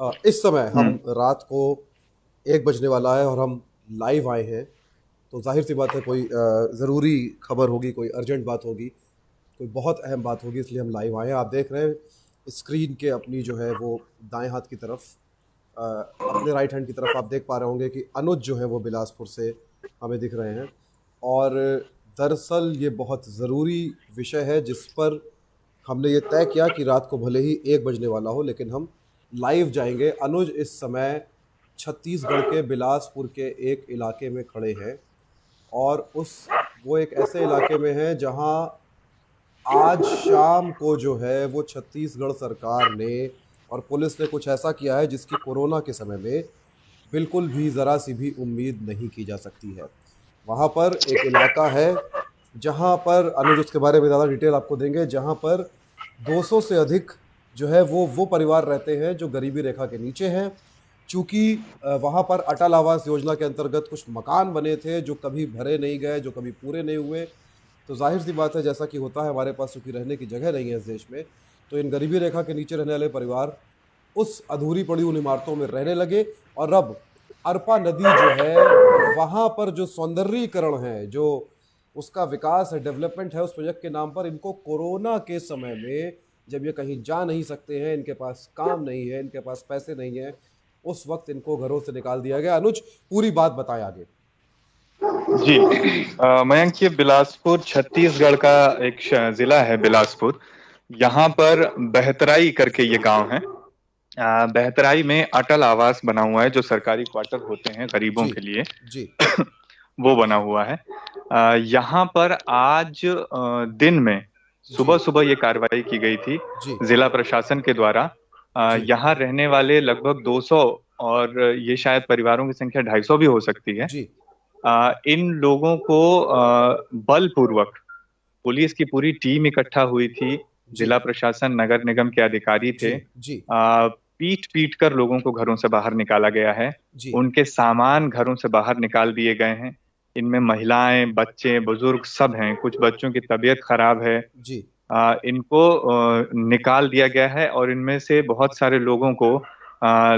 इस समय हम हम्म। रात को 1 बजने वाला है और हम लाइव आए हैं। तो जाहिर सी बात है, कोई ज़रूरी खबर होगी, कोई अर्जेंट बात होगी, कोई बहुत अहम बात होगी, इसलिए हम लाइव आए हैं। आप देख रहे हैं स्क्रीन के अपनी जो है वो दाएं हाथ की तरफ, अ, अपने राइट हैंड की तरफ आप देख पा रहे होंगे कि अनुज जो है वो बिलासपुर से हमें दिख रहे हैं। और दरअसल ये बहुत ज़रूरी विषय है जिस पर हमने ये तय किया कि रात को भले ही 1 बजने वाला हो, लेकिन हम लाइव जाएंगे। अनुज इस समय छत्तीसगढ़ के बिलासपुर के एक इलाके में खड़े हैं, और उस वो एक ऐसे इलाके में है जहां आज शाम को जो है वो छत्तीसगढ़ सरकार ने और पुलिस ने कुछ ऐसा किया है जिसकी कोरोना के समय में बिल्कुल भी ज़रा सी भी उम्मीद नहीं की जा सकती है। वहाँ पर एक इलाका है जहाँ पर अनुज उसके बारे में ज़्यादा डिटेल आपको देंगे, जहाँ पर 200 से अधिक जो है वो परिवार रहते हैं जो गरीबी रेखा के नीचे हैं। चूँकि वहाँ पर अटल आवास योजना के अंतर्गत कुछ मकान बने थे जो कभी भरे नहीं गए, जो कभी पूरे नहीं हुए। तो जाहिर सी बात है, जैसा कि होता है, हमारे पास चूँकि रहने की जगह नहीं है इस देश में, तो इन गरीबी रेखा के नीचे रहने वाले परिवार उस अधूरी पड़ी उन इमारतों में रहने लगे। और अब अरपा नदी जो है, वहाँ पर जो सौंदर्यीकरण है, जो उसका विकास है, डेवलपमेंट है, उस प्रोजेक्ट के नाम पर इनको कोरोना के समय में, जब ये कहीं जा नहीं सकते हैं, इनके पास काम नहीं है, इनके पास पैसे नहीं है, उस वक्त इनको घरों से निकाल दिया गया। अनुज, पूरी बात बताएं आगे। जी। मयंक, ये बिलासपुर छत्तीसगढ़ का एक जिला है बिलासपुर। यहाँ पर बहतराई करके ये गांव है। बहतराई में अटल आवास बना हुआ है, जो सरकारी क्वार्टर होते हैं गरीबों जी। के लिए। जी। वो बना हुआ है। यहाँ पर आज दिन में सुबह जी। सुबह ये कार्रवाई की गई थी जी। जिला प्रशासन के द्वारा। जी। यहाँ रहने वाले लगभग 200, और ये शायद परिवारों की संख्या 250 भी हो सकती है। जी। इन लोगों को बलपूर्वक पुलिस की पूरी टीम इकट्ठा हुई थी। जी। जिला प्रशासन, नगर निगम के अधिकारी जी। थे। जी। पीट पीट कर लोगों को घरों से बाहर निकाला गया है। जी। उनके सामान घरों से बाहर निकाल दिए गए हैं। इनमें महिलाएं, बच्चे, बुजुर्ग सब हैं। कुछ बच्चों की तबीयत खराब है। जी। इनको निकाल दिया गया है, और इनमें से बहुत सारे लोगों को,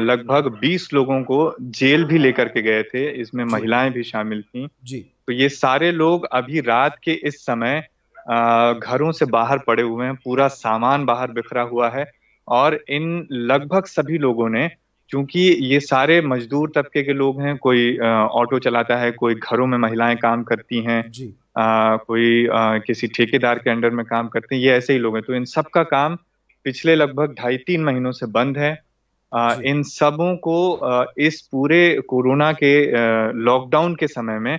लगभग 20 लोगों को जेल भी लेकर के गए थे। इसमें जी। महिलाएं भी शामिल थीं। जी। तो ये सारे लोग अभी रात के इस समय घरों से बाहर पड़े हुए हैं। पूरा सामान बाहर बिखरा हुआ है। और इन लगभग सभी लोगों ने, क्योंकि ये सारे मजदूर तबके के लोग हैं, कोई ऑटो चलाता है, कोई घरों में महिलाएं काम करती हैं, जी। कोई किसी ठेकेदार के अंडर में काम करते हैं, ये ऐसे ही लोग हैं। तो इन सब का काम पिछले लगभग 2.5-3 महीनों से बंद है। जी। इन सबों को इस पूरे कोरोना के लॉकडाउन के समय में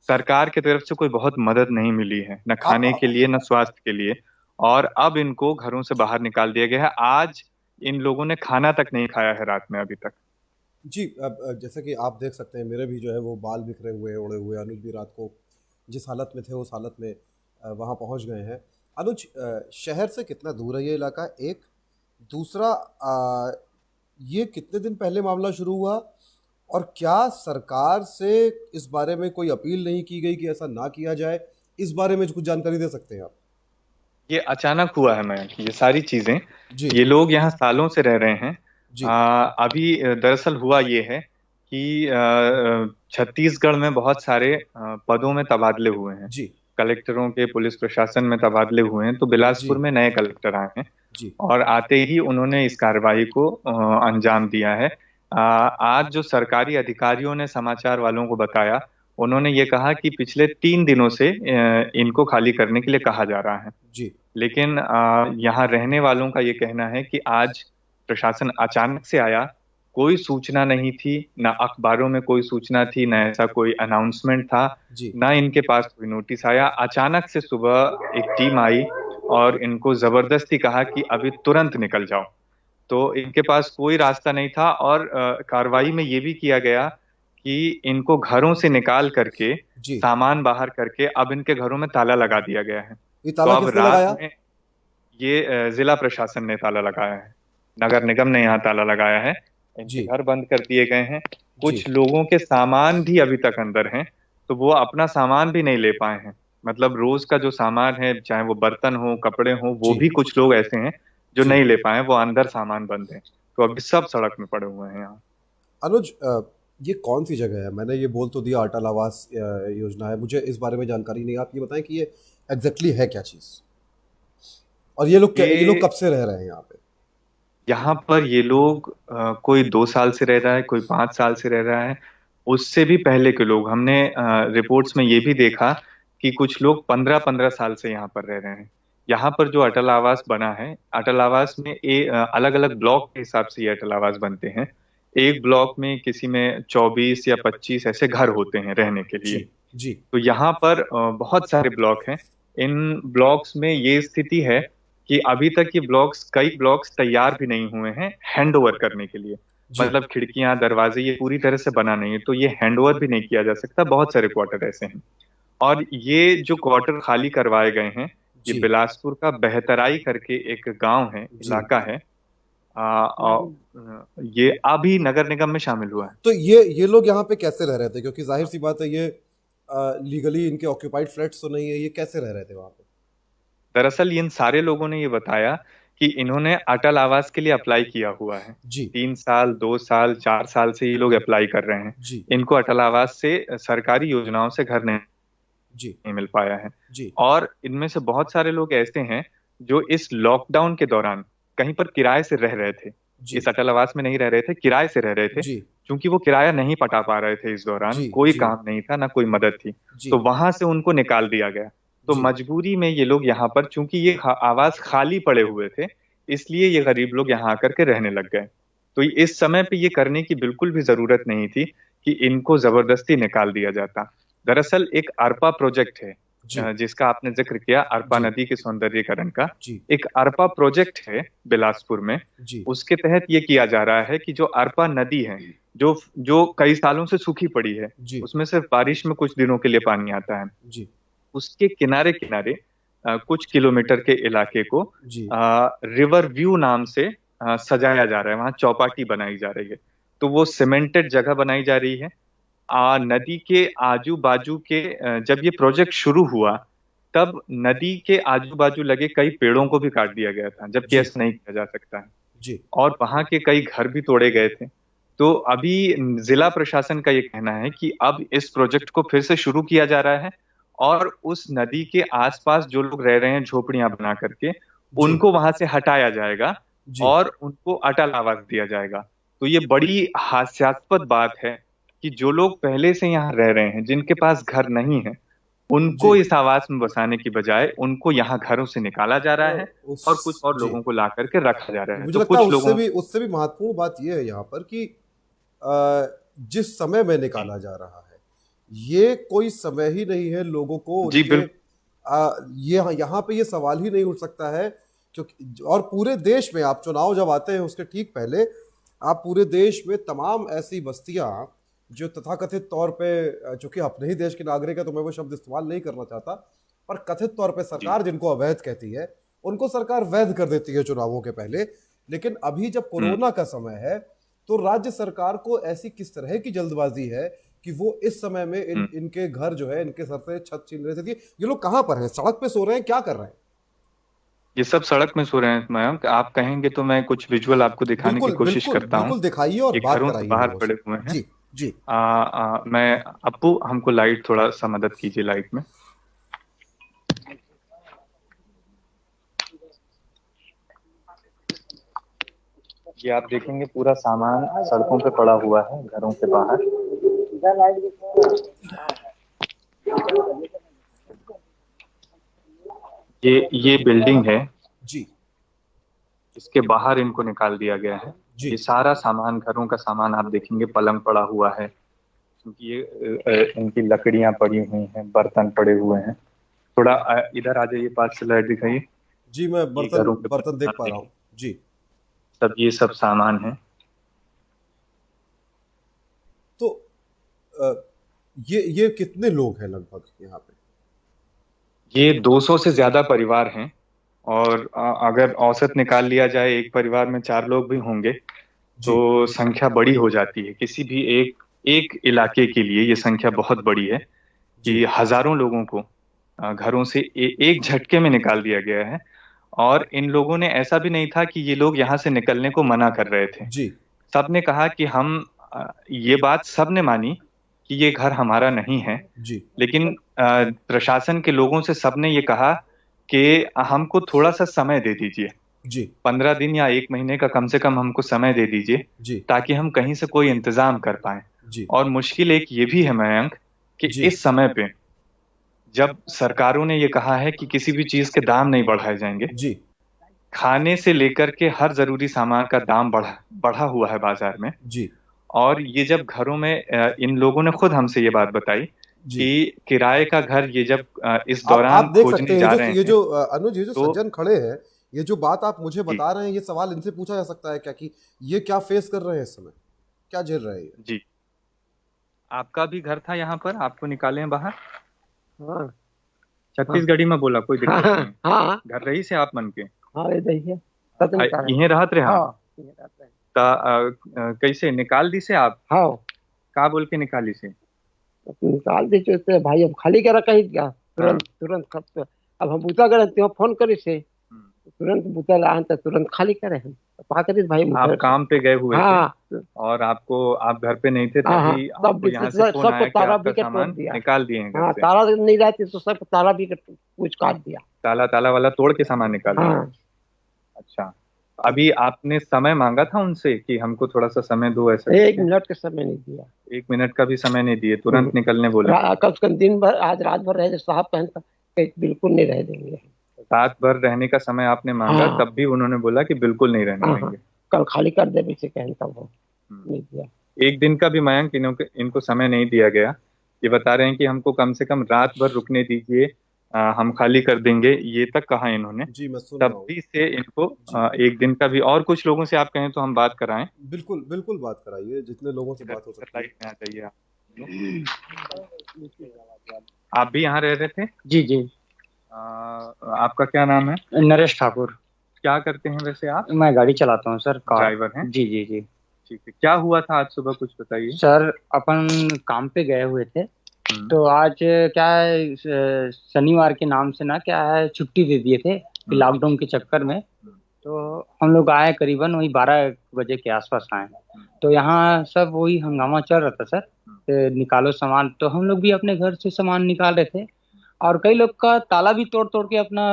सरकार की तरफ से कोई बहुत मदद नहीं मिली है, न आ, खाने आ, के लिए न स्वास्थ्य के लिए। और अब इनको घरों से बाहर निकाल दिया गया है। आज इन लोगों ने खाना तक नहीं खाया है रात में अभी तक। जी। अब जैसे कि आप देख सकते हैं, मेरे भी जो है वो बाल बिखरे हुए हैं, उड़े हुए। अनुज भी रात को जिस हालत में थे उस हालत में वहाँ पहुँच गए हैं। अनुज, शहर से कितना दूर है ये इलाका, एक? दूसरा, ये कितने दिन पहले मामला शुरू हुआ, और क्या सरकार से इस बारे में कोई अपील नहीं की गई कि ऐसा ना किया जाए? इस बारे में कुछ जानकारी दे सकते हैं आप? ये अचानक हुआ है मयंक, ये सारी चीजें। जी। ये लोग यहाँ सालों से रह रहे हैं। जी। अभी दरअसल हुआ ये है कि छत्तीसगढ़ में बहुत सारे पदों में तबादले हुए हैं। जी। कलेक्टरों के, पुलिस प्रशासन में तबादले हुए हैं। तो जी। बिलासपुर में नए कलेक्टर आए हैं, जी। और आते ही उन्होंने इस कार्रवाई को अंजाम दिया है। आज जो सरकारी अधिकारियों ने समाचार वालों को बताया, उन्होंने ये कहा कि पिछले 3 दिनों से इनको खाली करने के लिए कहा जा रहा है। जी। लेकिन यहाँ रहने वालों का ये कहना है कि आज प्रशासन अचानक से आया। कोई सूचना नहीं थी, ना अखबारों में कोई सूचना थी, ना ऐसा कोई अनाउंसमेंट था, जी। ना इनके पास कोई नोटिस आया। अचानक से सुबह एक टीम आई और इनको जबरदस्ती कहा कि अभी तुरंत निकल जाओ। तो इनके पास कोई रास्ता नहीं था। और कार्रवाई में ये भी किया गया कि इनको घरों से निकाल करके, जी। सामान बाहर करके, अब इनके घरों में ताला लगा दिया गया है। ये तो ताला अब किसने रात लगाया? में ये जिला प्रशासन ने ताला लगाया है। नगर निगम ने यहाँ ताला लगाया है। इनके जी। घर बंद कर दिए गए हैं। जी। कुछ लोगों के सामान भी अभी तक अंदर हैं। तो वो अपना सामान भी नहीं ले पाए हैं। मतलब रोज का जो सामान है, चाहे वो बर्तन हो, कपड़े हो, वो जी। भी कुछ लोग ऐसे हैं जो जी। नहीं ले पाए हैं। वो अंदर सामान बंद है। तो अभी सब सड़क में पड़े हुए हैं यहाँ। अनुज, ये कौन सी जगह है? मैंने ये बोल तो दिया अटल आवास योजना है, मुझे इस बारे में जानकारी नहीं है। आप ये बताएं कि ये एग्जैक्टली है क्या चीज़, और ये लोग ये कब से रह रहे हैं यहाँ पे? यहाँ पर ये लोग कोई 2 साल से रह रहा है, कोई 5 साल से रह रहा है। उससे भी पहले के लोग, हमने रिपोर्ट्स में ये भी देखा कि कुछ लोग 15-15 साल से यहाँ पर रह रहे हैं। यहाँ पर जो अटल आवास बना है, अटल आवास में अलग अलग ब्लॉक के हिसाब से ये अटल आवास बनते हैं। एक ब्लॉक में किसी में 24 या 25 ऐसे घर होते हैं रहने के लिए। जी जी तो यहाँ पर बहुत सारे ब्लॉक हैं। इन ब्लॉक्स में ये स्थिति है कि अभी तक ये कई ब्लॉक्स तैयार भी नहीं हुए हैं हैंड ओवर करने के लिए। जी मतलब खिड़कियां, दरवाजे ये पूरी तरह से बना नहीं है, तो ये हैंड ओवर भी नहीं किया जा सकता। बहुत सारे क्वार्टर ऐसे हैं। और ये जो क्वार्टर खाली करवाए गए हैं, ये जी बिलासपुर का बेहतराई करके एक गांव है, जी। इलाका है। ये अभी नगर निगम में शामिल हुआ है। तो ये लोग यहाँ पे कैसे रह रहे थे? क्योंकि जाहिर सी बात है, ये लीगली इनके ऑक्यूपाइड फ्लैट्स तो नहीं है। ये कैसे रह रहे थे वहाँ पे? दरअसल इन सारे लोगों ने ये बताया कि इन्होंने अटल आवास के लिए अप्लाई किया हुआ है। जी 3 साल, 2 साल, 4 साल से ये लोग अप्लाई कर रहे हैं। जी इनको अटल आवास से सरकारी योजनाओं से घर जी नहीं मिल पाया है। जी और इनमें से बहुत सारे लोग ऐसे हैं जो इस लॉकडाउन के दौरान कहीं पर किराए से रह रहे थे। जी इस अटल आवास में नहीं रह रहे थे, किराए से रह रहे थे। जी क्योंकि वो किराया नहीं पटा पा रहे थे, इस दौरान जी कोई जी काम नहीं था, ना कोई मदद थी। जी तो वहां से उनको निकाल दिया गया। तो जी मजबूरी में ये लोग यहाँ पर, चूंकि ये आवास खाली पड़े हुए थे, इसलिए ये गरीब लोग यहाँ आकर के रहने लग गए। तो इस समय पे ये करने की बिल्कुल भी जरूरत नहीं थी कि इनको जबरदस्ती निकाल दिया जाता। दरअसल एक अरपा प्रोजेक्ट है, जी जिसका आपने जिक्र किया, अरपा जी नदी के सौंदर्यीकरण का। जी एक अरपा प्रोजेक्ट है बिलासपुर में। जी उसके तहत ये किया जा रहा है कि जो अरपा नदी है, जो जो कई सालों से सूखी पड़ी है, जी उसमें सिर्फ बारिश में कुछ दिनों के लिए पानी आता है। जी उसके किनारे किनारे कुछ किलोमीटर के इलाके को जी रिवर व्यू नाम से सजाया जा रहा है। वहां चौपाटी बनाई जा रही है। तो वो सीमेंटेड जगह बनाई जा रही है। नदी के आजू बाजू के, जब ये प्रोजेक्ट शुरू हुआ, तब नदी के आजू बाजू लगे कई पेड़ों को भी काट दिया गया था, जबकि जी ऐसा नहीं किया जा सकता है। जी और वहां के कई घर भी तोड़े गए थे। तो अभी जिला प्रशासन का ये कहना है कि अब इस प्रोजेक्ट को फिर से शुरू किया जा रहा है, और उस नदी के आसपास जो लोग रह रहे हैं झोपड़ियां बना करके, जी उनको वहां से हटाया जाएगा जी और उनको अटल आवास दिया जाएगा। तो ये बड़ी हास्यास्पद बात है कि जो लोग पहले से यहाँ रह रहे हैं, जिनके पास घर नहीं है, उनको जी। इस आवास में बसाने की बजाय उनको यहाँ घरों से निकाला जा रहा है, उस और कुछ और जी, लोगों को ला करके रखा जा रहा है। मुझे तो लगता है कुछ लोगों। उससे भी महत्वपूर्ण बात यह है यहाँ पर कि जिस समय में निकाला जा रहा है, ये कोई समय ही नहीं है लोगों को जी उनके बिल्कुल। ये यहाँ पे ये सवाल ही नहीं उठ सकता है। क्योंकि और पूरे देश में आप चुनाव जब आते हैं उसके ठीक पहले, आप पूरे देश में तमाम ऐसी बस्तियां जो तथाकथित तौर पे, चूंकि अपने ही देश के नागरिक है तो मैं वो शब्द इस्तेमाल नहीं करना चाहता, पर कथित तौर पे जी। सरकार जिनको अवैध कहती है, उनको सरकार वैध कर देती है चुनावों के पहले। लेकिन अभी जब हम्म। कोरोना का समय है, तो राज्य सरकार को ऐसी किस तरह की जल्दबाजी है कि वो इस समय में हम्म। इनके घर जो है, इनके सर से छत छीन रहे थे। ये लोग कहाँ पर हैं? सड़क पे सो रहे हैं? क्या कर रहे हैं? ये सब सड़क में सो रहे हैं मयंक। आप कहेंगे तो मैं कुछ विजुअल आपको दिखाने की बिल्कुल कोशिश बिल्कुल करता हूँ। बिल्कुल, दिखाइए और ये बात घरों से कराइए बाहर लोगों से। पड़े हुए हैं। जी जी मैं अप्पू, हमको लाइट, थोड़ा सा मदद कीजिए लाइट में। ये आप देखेंगे पूरा सामान सड़कों पे पड़ा हुआ है, घरों के बाहर। ये बिल्डिंग है, जी इसके बाहर इनको निकाल दिया गया है। जी ये सारा सामान, घरों का सामान आप देखेंगे, पलंग पड़ा हुआ है, क्योंकि ये इनकी लकड़ियां पड़ी हुई हैं, बर्तन पड़े हुए हैं। थोड़ा इधर आ जाइए, पास से लाइट दिखाइए। जी, मैं ये बर्तन घरों के बर्तन देख बर्तन पा रहा हूँ। देखिए, जी। सब ये सब सामान है। तो अ, ये कितने लोग हैं लगभग यहाँ पे? ये 200 से ज्यादा परिवार हैं। और अगर औसत निकाल लिया जाए, एक परिवार में 4 लोग भी होंगे, जी तो संख्या बड़ी हो जाती है। किसी भी एक एक इलाके के लिए ये संख्या बहुत बड़ी है, जी कि हजारों लोगों को घरों से एक झटके में निकाल दिया गया है। और इन लोगों ने ऐसा भी नहीं था कि ये लोग यहाँ से निकलने को मना कर रहे थे। जी सबने कहा कि हम ये बात सबने मानी कि ये घर हमारा नहीं है। जी लेकिन प्रशासन के लोगों से सबने ये कहा कि हमको थोड़ा सा समय दे दीजिए, जी 15 दिन या 1 महीने का कम से कम हमको समय दे दीजिए, जी ताकि हम कहीं से कोई इंतजाम कर पाए। जी और मुश्किल एक ये भी है मयंक कि जी इस समय पे जब सरकारों ने ये कहा है कि किसी भी चीज के दाम नहीं बढ़ाए जाएंगे, जी खाने से लेकर के हर जरूरी सामान का दाम बढ़ा बढ़ा हुआ है बाजार में। जी और ये जब घरों में इन लोगों ने खुद हमसे ये बात बताई जी कि किराए का घर ये जब इस आप दौरान देख सकते खोजने हैं, जा रहे ये हैं जो अनुज, ये जो तो सज्जन खड़े हैं, ये जो बात आप मुझे जी बता रहे हैं, ये सवाल इनसे पूछा जा सकता है क्या कि ये क्या फेस कर रहे हैं इस समय, क्या झेल रहे हैं ये? जी, आपका भी घर था यहाँ पर, आपको निकाले हैं बाहर? हाँ हाँ छत्तीसगढ़ी में बोला, कोई हाँ दिक्कत नहीं है। हाँ घर रही से आप मन के हाँ, ये देखिए सचिन का है। इहे रहत रहे हाँ हाँ। ये रहता है। कैसे निकाल दी से आप? हाँ का बोल के निकाली से? तो निकाल दी चुके भाई, अब खाली करा कहीं क्या, हाँ। तुरंत तुरंत अब हम बूता करे तो फोन करी से हम्म। तुरंत बूता ला तो तुरंत खाली करे हम पा करी भाई आप काम पे गए हुए थे हाँ और आप घर पे नहीं थे, हाँ हाँ, तभी तब आपको यहाँ से फोन सबको आया कि ताला आपका भी के तोड़ सामान दिया। निकाल दिए हैं घर हाँ से। ताला नहीं रहती तो सब ताला भी के कुछ काट दिया। ताला ताला वाला तोड़ के सामान निकाल दिया। हाँ अच्छा, अभी आपने समय मांगा था उनसे कि हमको थोड़ा सा समय दो, ऐसा 1 करके? मिनट का समय नहीं दिया। 1 मिनट का भी समय नहीं दिए, तुरंत निकलने बोला। कम से कम दिन भर, आज रात भर रहे साहब कहता बिल्कुल नहीं रह देंगे। रात भर रहने का समय आपने मांगा, हाँ। तब भी उन्होंने बोला कि बिल्कुल नहीं रहने हाँ देंगे। कल खाली कर दे वैसे कहता वो नहीं दिया। एक दिन का भी मयंक इनको समय नहीं दिया गया। ये बता रहे हैं कि हमको कम से कम रात भर रुकने दीजिए, हम खाली कर देंगे, ये तक कहा इन्होंने। जी मैं सुन रहा तब हूँ। भी से इनको जी एक दिन का भी, और कुछ लोगों से आप कहें तो हम बात कराएं। बिल्कुल बिल्कुल बात कराइए, जितने लोगों से इधर बात हो इधर सकती है। लाइट में आ जाइए आप भी यहाँ रह रहे थे? जी जी, आपका क्या नाम है? नरेश ठाकुर। क्या करते हैं वैसे आप? मैं गाड़ी चलाता हूँ सर, कार। ड्राइवर हैं? जी जी जी। ठीक है, क्या हुआ था आज सुबह, कुछ बताइए। सर अपन काम पे गए हुए थे, तो आज क्या है, शनिवार के नाम से ना क्या है, छुट्टी दे दिए थे कि लॉकडाउन के चक्कर में। तो हम लोग आए करीबन वही 12 बजे के आसपास आए। तो यहाँ सब वही हंगामा चल रहा था सर, निकालो सामान। तो हम लोग भी अपने घर से सामान निकाल रहे थे, और कई लोग का ताला भी तोड़ तोड़ के अपना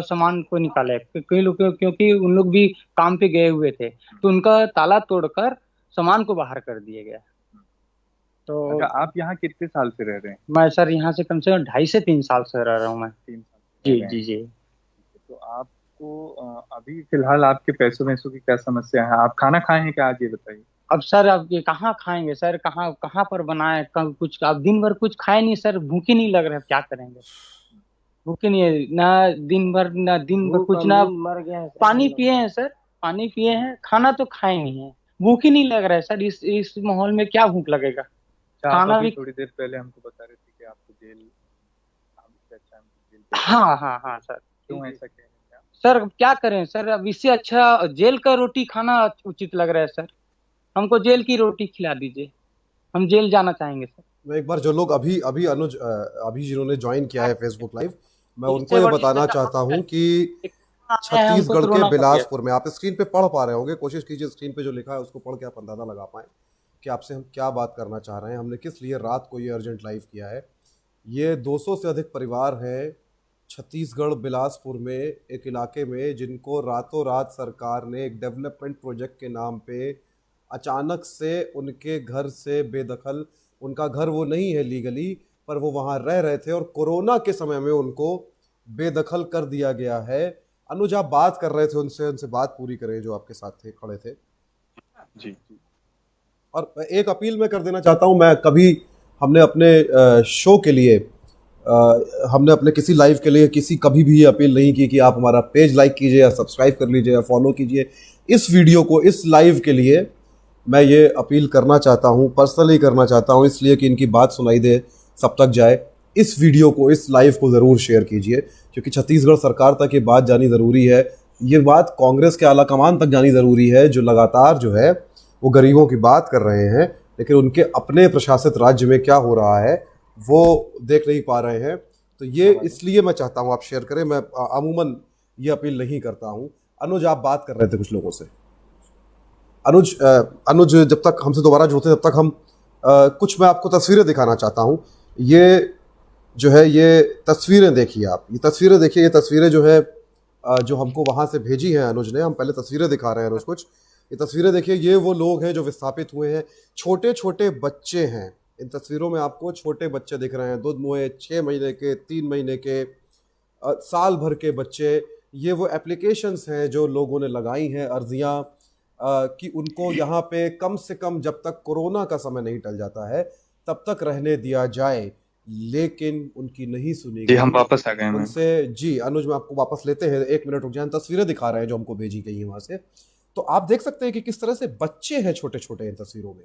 सामान को निकाले। कई लोग क्योंकि उन लोग भी काम पे गए हुए थे, तो उनका ताला तोड़कर सामान को बाहर कर दिया गया। तो अच्छा, आप यहाँ कितने साल से रह रहे हैं? मैं सर यहाँ से कम 2.5 से 3 साल से रह रहा हूँ मैं। 3 साल से जी रह रहे जी हैं। जी। तो आपको अभी फिलहाल आपके पैसों वैसों की क्या समस्या है? आप खाना खाए हैं क्या आज, ये बताइए। अब सर अब ये कहाँ खाएंगे सर, कहाँ कहाँ पर बनाए, कुछ अब दिन भर कुछ खाए नहीं सर, भूखे नहीं लग रहे, क्या करेंगे। भूखे नहीं है ना, दिन भर कुछ ना, मर गया है। पानी पिए हैं सर, पानी पिए हैं, खाना तो खाए नहीं है, भूख ही नहीं लग रहा है सर। इस माहौल में क्या भूख लगेगा। अच्छा, आप खाना अभी भी, थोड़ी देर पहले हमको बता रहे थे कि आपको जेल, इससे अच्छा हमको जेल। हाँ हाँ हाँ सर। क्यों ऐसा कह रहे हैं आप? सर क्या करें सर, अब इससे अच्छा जेल का रोटी खाना उचित लग रहा है सर। हमको जेल की रोटी खिला दीजिए, हम जेल जाना चाहेंगे सर। मैं एक बार जो लोग अभी अभी अनुज अभी जिन्होंने ज्वाइन किया है फेसबुक लाइव, मैं उनको इससे ये बड़ी बताना सजा चाहता हूँ कि हमको छत्तीसगढ़ तो के रोना पड़ गया। बिलासपुर में, आप स्क्रीन पे पढ़ पा रहे होंगे, कोशिश कीजिए स्क्रीन पे जो लिखा है उसको पढ़ के आप अंदाजा लगा पाएं कि आपसे हम क्या बात करना चाह रहे हैं, हमने किस लिए रात को ये अर्जेंट लाइव किया है। ये 200 से अधिक परिवार हैं छत्तीसगढ़ बिलासपुर में, एक इलाके में, जिनको रातों रात सरकार ने एक डेवलपमेंट प्रोजेक्ट के नाम पे अचानक से उनके घर से बेदखल, उनका घर वो नहीं है लीगली, पर वो वहाँ रह रहे थे और कोरोना के समय में उनको बेदखल कर दिया गया है। अनुज, आप बात कर रहे थे उनसे बात पूरी करें जो आपके साथ थे, खड़े थे। जी। और एक अपील मैं कर देना चाहता हूँ, मैं कभी हमने अपने शो के लिए, हमने अपने किसी लाइव के लिए कभी भी ये अपील नहीं की कि आप हमारा पेज लाइक कीजिए या सब्सक्राइब कर लीजिए या फॉलो कीजिए। इस वीडियो को, इस लाइव के लिए मैं ये अपील करना चाहता हूँ, पर्सनली करना चाहता हूँ, इसलिए कि इनकी बात सुनाई दे, सब तक जाए। इस वीडियो को, इस लाइव को ज़रूर शेयर कीजिए, क्योंकि छत्तीसगढ़ सरकार तक ये बात जानी ज़रूरी है। ये बात कांग्रेस के आलाकमान तक जानी ज़रूरी है, जो लगातार जो है वो गरीबों की बात कर रहे हैं, लेकिन उनके अपने प्रशासित राज्य में क्या हो रहा है वो देख नहीं पा रहे हैं। तो ये इसलिए मैं चाहता हूँ आप शेयर करें। मैं अमूमन ये अपील नहीं करता हूँ। अनुज, आप बात कर रहे थे कुछ लोगों से। अनुज, अनुज जब तक हमसे दोबारा जुड़ते तब तक हम कुछ, मैं आपको तस्वीरें दिखाना चाहता हूँ। ये जो है, ये तस्वीरें देखिए आप, ये तस्वीरें देखिए, ये तस्वीरें जो है जो हमको वहाँ से भेजी हैं अनुज ने। हम पहले तस्वीरें दिखा रहे हैं अनुज कुछ। ये तस्वीरें देखिए, ये वो लोग हैं जो विस्थापित हुए हैं, छोटे छोटे बच्चे हैं। इन तस्वीरों में आपको छोटे बच्चे दिख रहे हैं, 6 महीने के, 3 महीने के, साल भर के बच्चे। ये वो एप्लीकेशंस हैं जो लोगों ने लगाई हैं, अर्जियां, कि उनको यहाँ पे कम से कम जब तक कोरोना का समय नहीं टल जाता है तब तक रहने दिया जाए, लेकिन उनकी नहीं सुनी जी, हम गई। वापस आ गए हैं। उनसे जी अनुज, में आपको वापस लेते हैं, 1 मिनट रुक जाए। तस्वीरें दिखा रहे हैं जो हमको भेजी गई हैं वहाँ से। तो आप देख सकते हैं कि किस तरह से बच्चे हैं छोटे छोटे इन तस्वीरों में,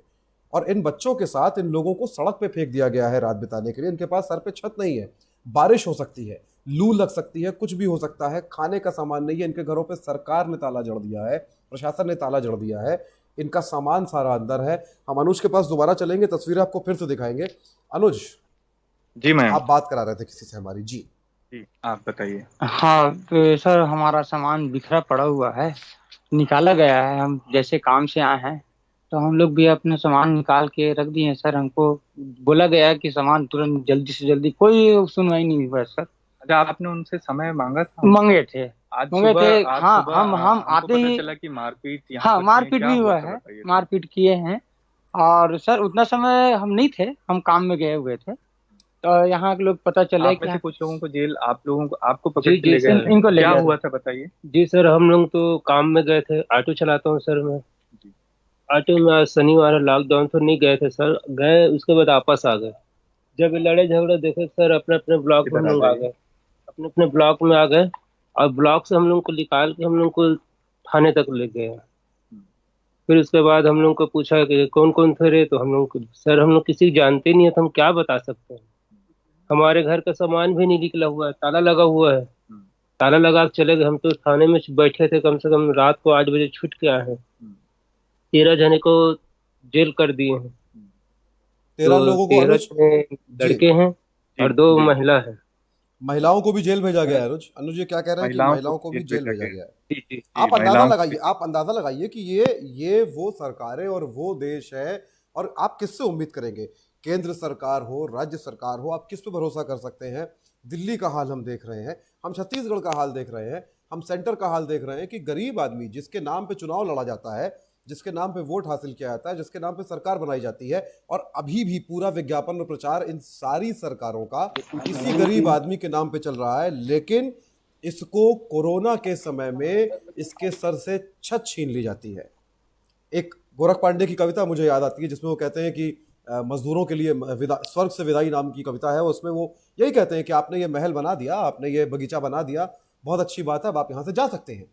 और इन बच्चों के साथ इन लोगों को सड़क पे फेंक दिया गया है रात बिताने के लिए। इनके पास सर पे छत नहीं है, बारिश हो सकती है, लू लग सकती है, कुछ भी हो सकता है, खाने का सामान नहीं है। इनके घरों पे सरकार ने ताला जड़ दिया है, प्रशासन ने ताला जड़ दिया है, इनका सामान सारा अंदर है। हम अनुज के पास दोबारा चलेंगे, तस्वीरें आपको फिर से दिखाएंगे। अनुज जी मैम, आप बात करा रहे थे किसी से हमारी। जी जी आप बताइए। हाँ तो सर हमारा सामान बिखरा पड़ा हुआ है, निकाला गया है। हम जैसे काम से आए हैं तो हम लोग भी अपने सामान निकाल के रख दिए हैं सर। हमको बोला गया है कि सामान तुरंत जल्दी से जल्दी, कोई सुनवाई नहीं हुआ सर। अच्छा, आपने उनसे समय मांगा था? मांगे थे, आज मांगे सुबह, थे। आज हाँ सुबह हम हमको आते पता ही, चला कि मारपीट यहाँ हाँ कुछ मारपीट क्या भी हुआ था, है, बताइए। मारपीट किए हैं। और सर उतना समय हम नहीं थे, हम काम में गए हुए थे। तो यहाँ के लोग पता चले आप में कि से कुछ लोगों को जेल, आप लोगों को, आपको पकड़ जी के जी ले गए सर, हैं, इनको ले क्या गए हुआ थे। था बताइए। जी सर, हम लोग तो काम में गए थे, ऑटो चलाता हूँ सर मैं। जी। ऑटो में आज शनिवार है, लॉकडाउन तो नहीं गए थे सर, गए उसके बाद वापस आ गए। जब ये लड़े झगड़े देखे सर, अपने अपने ब्लॉक में हम इधर आ लोग आ जाइए। गए, अपने अपने ब्लॉक में आ गए। और ब्लॉक से हम लोग को निकाल के हम लोग को थाने तक ले गए। फिर उसके बाद हम लोग को पूछा कि कौन कौन थे रे, तो हम लोग सर हम लोग किसी को जानते नहीं है, तो हम क्या बता सकते हैं। हमारे घर का सामान भी नहीं निकला हुआ है, ताला लगा हुआ है। ताला लगा के चले गए। हम तो थाने में बैठे थे, कम से कम रात को 8 बजे छूट के आए हैं। 13 जने को जेल कर दिए हैं। 13 तो लोगों को 13 अनुज। जने जी, लड़के हैं और 2 जी। महिला है। महिलाओं को भी जेल भेजा गया है अनुज। अनुज ये क्या कह रहे हैं कि महिलाओं को महिलाओं को भी जेल जेल भेजा भेजा गया। गया है। जी जी जी, आप अंदाजा महिलाओं को लगाइए, आप अंदाजा लगाइए कि ये वो सरकारें और वो देश है, और आप किससे उम्मीद करेंगे? केंद्र सरकार हो, राज्य सरकार हो, आप किस पे भरोसा कर सकते हैं? दिल्ली का हाल हम देख रहे हैं, हम छत्तीसगढ़ का हाल देख रहे हैं, हम सेंटर का हाल देख रहे हैं कि गरीब आदमी जिसके नाम पे चुनाव लड़ा जाता है, जिसके नाम पे वोट हासिल किया जाता है, जिसके नाम पे सरकार बनाई जाती है, और अभी भी पूरा विज्ञापन और प्रचार इन सारी सरकारों का इसी गरीब आदमी के नाम पे चल रहा है। लेकिन इसको कोरोना के समय में इसके सर से छत छीन ली जाती है। एक गोरख पांडे की कविता मुझे याद आती है जिसमें वो कहते हैं कि मजदूरों के लिए स्वर्ग से विदाई नाम की कविता है, उसमें वो यही कहते हैं कि आपने ये महल बना दिया, आपने ये बगीचा बना दिया, बहुत अच्छी बात है, अब आप यहाँ से जा सकते हैं।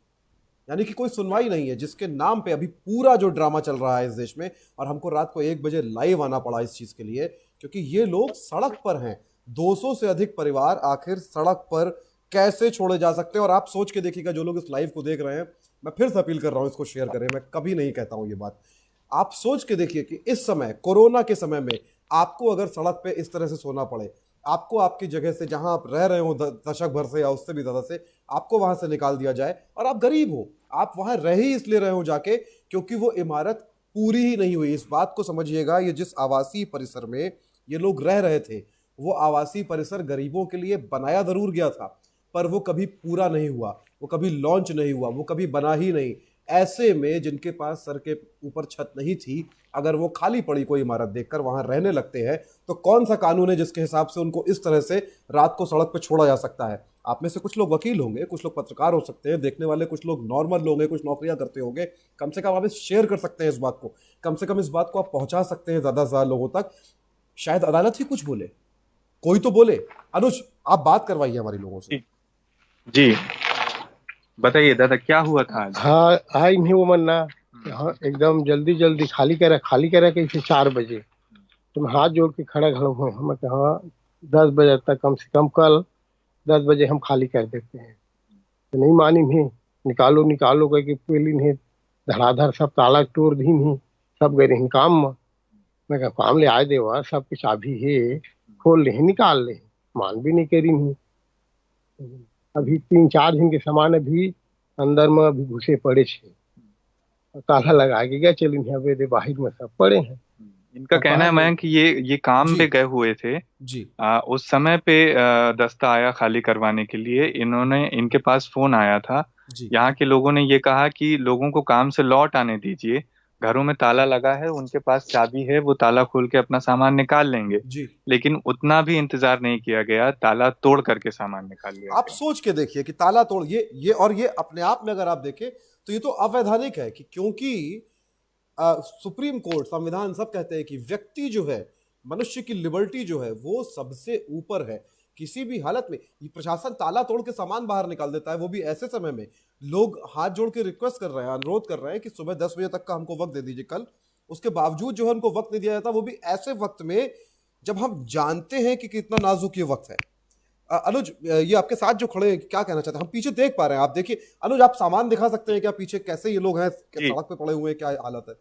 यानी कि कोई सुनवाई नहीं है, जिसके नाम पे अभी पूरा जो ड्रामा चल रहा है इस देश में। और हमको रात को 1 बजे लाइव आना पड़ा इस चीज़ के लिए, क्योंकि ये लोग सड़क पर हैं। 200 से अधिक परिवार आखिर सड़क पर कैसे छोड़े जा सकते हैं? और आप सोच के देखिएगा, जो लोग इस लाइव को देख रहे हैं, मैं फिर से अपील कर रहा हूं इसको शेयर करें, मैं कभी नहीं कहता हूं ये बात। आप सोच के देखिए कि इस समय, कोरोना के समय में, आपको अगर सड़क पे इस तरह से सोना पड़े, आपको आपकी जगह से जहां आप रह रहे हो दशक भर से या उससे भी ज्यादा से, आपको वहां से निकाल दिया जाए, और आप गरीब हो, आप वहां रह ही इसलिए रहे हो जाके क्योंकि वो इमारत पूरी ही नहीं हुई। इस बात को समझिएगा, ये जिस आवासीय परिसर में ये लोग रह रहे थे, वो आवासीय परिसर गरीबों के लिए बनाया जरूर गया था, पर वो कभी पूरा नहीं हुआ, वो कभी लॉन्च नहीं हुआ, वो कभी बना ही नहीं। ऐसे में जिनके पास सर के ऊपर छत नहीं थी, अगर वो खाली पड़ी कोई इमारत देखकर वहां रहने लगते हैं, तो कौन सा कानून है जिसके हिसाब से उनको इस तरह से रात को सड़क पर छोड़ा जा सकता है? आप में से कुछ लोग वकील होंगे, कुछ लोग पत्रकार हो सकते हैं, देखने वाले कुछ लोग नॉर्मल लोग हैं, कुछ नौकरियां करते होंगे, कम से कम आप शेयर कर सकते हैं इस बात को, कम से कम इस बात को आप पहुंचा सकते हैं ज्यादा से ज्यादा लोगों तक। शायद अदालत ही कुछ बोले, कोई तो बोले। अनुज, आप बात करवाइए हमारे लोगों से। जी बताइए दादा, क्या हुआ था आज? हाँ, आई नहीं वो मन्ना। हाँ, एकदम जल्दी जल्दी खाली करा कैसे 4 बजे। तुम हाथ जोड़ के खड़ा हुए, हम कहा हाँ 10 बजे तक, कम से कम कल 10 बजे हम खाली कर देते हैं। तो नहीं मानी नहीं, निकालो निकालो कह के पेली नहीं, धड़ाधड़ सब ताला तोड़ दी नहीं, सब गए रही काम में। मैं कहा काम ले आए देवा, सब कुछ चाबी है, खोल ले निकाल ले, मान भी नहीं करी नहीं। अभी 3-4 दिन के सामान अभी अंदर में अभी घुसे पड़े छे और ताला लगा के गया चल यहाँ पे बाहर में सब पड़े हैं इनका और कहना है बाहर मैं कि ये काम जी पे गए हुए थे। जी उस समय पे दस्ता आया खाली करवाने के लिए, इनके पास फोन आया था। जी यहाँ के लोगों ने ये कहा कि लोगों को काम से लौट आने दीजिए, घरों में ताला लगा है, उनके पास चाबी है, वो ताला खोल के अपना सामान निकाल लेंगे। जी। लेकिन उतना भी इंतजार नहीं किया गया, ताला तोड़ करके सामान निकाल लिया आप गया। सोच के देखिए कि ताला तोड़ ये अपने आप में अगर आप देखें तो ये तो अवैधानिक है कि क्योंकि सुप्रीम कोर्ट संविधान सब कहते हैं कि व्यक्ति जो है, मनुष्य की लिबर्टी जो है वो सबसे ऊपर है। किसी भी हालत में ये प्रशासन ताला तोड़ के सामान बाहर निकाल देता है, वो भी ऐसे समय में लोग हाथ जोड़ के रिक्वेस्ट कर रहे हैं, अनुरोध कर रहे हैं कि सुबह 10 बजे तक का हमको वक्त दे दीजिए कल। उसके बावजूद जो है उनको वक्त नहीं दिया जाता, वो भी ऐसे वक्त में जब हम जानते हैं कि कितना नाजुक ये वक्त है। अनुज, ये आपके साथ जो खड़े हैं क्या कहना चाहते हैं? हम पीछे देख पा रहे हैं, आप देखिए अनुज, आप सामान दिखा सकते हैं क्या पीछे कैसे ये लोग हैं, जी। सड़क पे पड़े हुए हैं, क्या हालत है?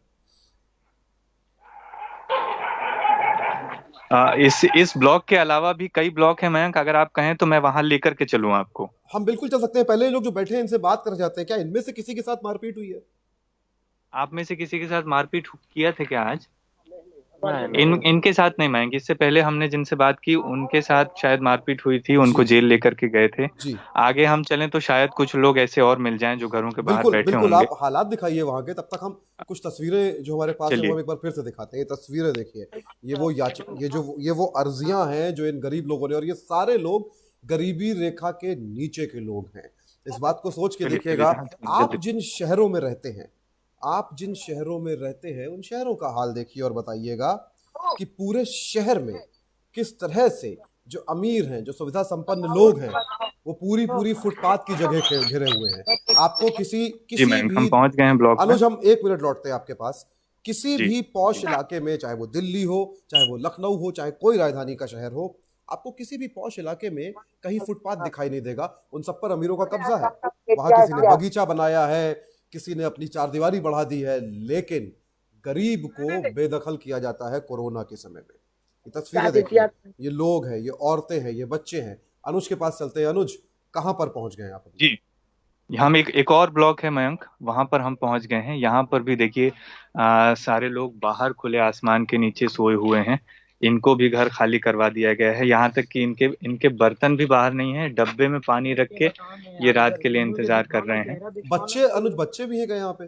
इस ब्लॉक के अलावा भी कई ब्लॉक हैं मयंक, अगर आप कहें तो मैं वहां लेकर के चलूं आपको। हम बिल्कुल चल सकते हैं। पहले ये लोग जो बैठे हैं इनसे बात कर जाते हैं, क्या इनमें से किसी के साथ मारपीट हुई है? आप में से किसी के साथ मारपीट किया थे क्या आज? इनके साथ नहीं मयंक, इससे पहले हमने जिनसे बात की उनके साथ शायद मारपीट हुई थी, उनको जी जेल लेकर के गए थे। जी आगे हम चलें तो शायद कुछ लोग ऐसे और मिल जाएं जो घरों के बाहर बिल्कुल बैठे बिल्कुल, होंगे। आप हालात दिखाइए वहां के, तब तक हम कुछ तस्वीरें जो हमारे पास है वो चलिए। हम एक बार फिर से दिखाते हैं। ये तस्वीरें देखिए, ये वो अर्जियां हैं जो इन गरीब लोगों ने, और ये सारे लोग गरीबी रेखा के नीचे के लोग हैं। इस बात को सोच के चलिए, देखिएगा, चलिए, आप जल्दी। जिन शहरों में रहते हैं, आप जिन शहरों में रहते हैं उन शहरों का हाल देखिए और बताइएगा कि पूरे शहर में किस तरह से जो अमीर हैं, जो सुविधा संपन्न लोग हैं, वो पूरी पूरी फुटपाथ की जगह घिरे हुए हैं। आपको जी किसी मयंक, हम भी, पहुंच गए हैं ब्लॉक में। अनुज हम 1 मिनट लौटते हैं आपके पास। किसी जी भी पॉश इलाके में, चाहे वो दिल्ली हो, चाहे वो लखनऊ हो, चाहे कोई राजधानी का शहर हो, आपको किसी भी पॉश इलाके में कहीं फुटपाथ दिखाई नहीं देगा। उन सब पर अमीरों का कब्जा है। वहां किसी ने बगीचा बनाया है, किसी ने अपनी चारदीवारी बढ़ा दी है, लेकिन गरीब को बेदखल किया जाता है कोरोना के समय में। ये तस्वीरें देखिए, ये लोग हैं, ये औरतें हैं, ये बच्चे हैं। अनुज के पास चलते हैं। अनुज, कहां पर पहुंच गए आप अभी? जी, हम एक और ब्लॉक है मयंक, वहां पर हम पहुंच गए हैं। यहाँ पर भी देखिए सारे लोग बाहर खुले आसमान के नीचे सोए हुए हैं। इनको भी घर खाली करवा दिया गया है, यहाँ तक कि इनके इनके बर्तन भी बाहर नहीं है, डब्बे में पानी रख के ये रात के लिए इंतजार कर रहे हैं। बच्चे, अनुज बच्चे भी हैं क्या यहाँ पे?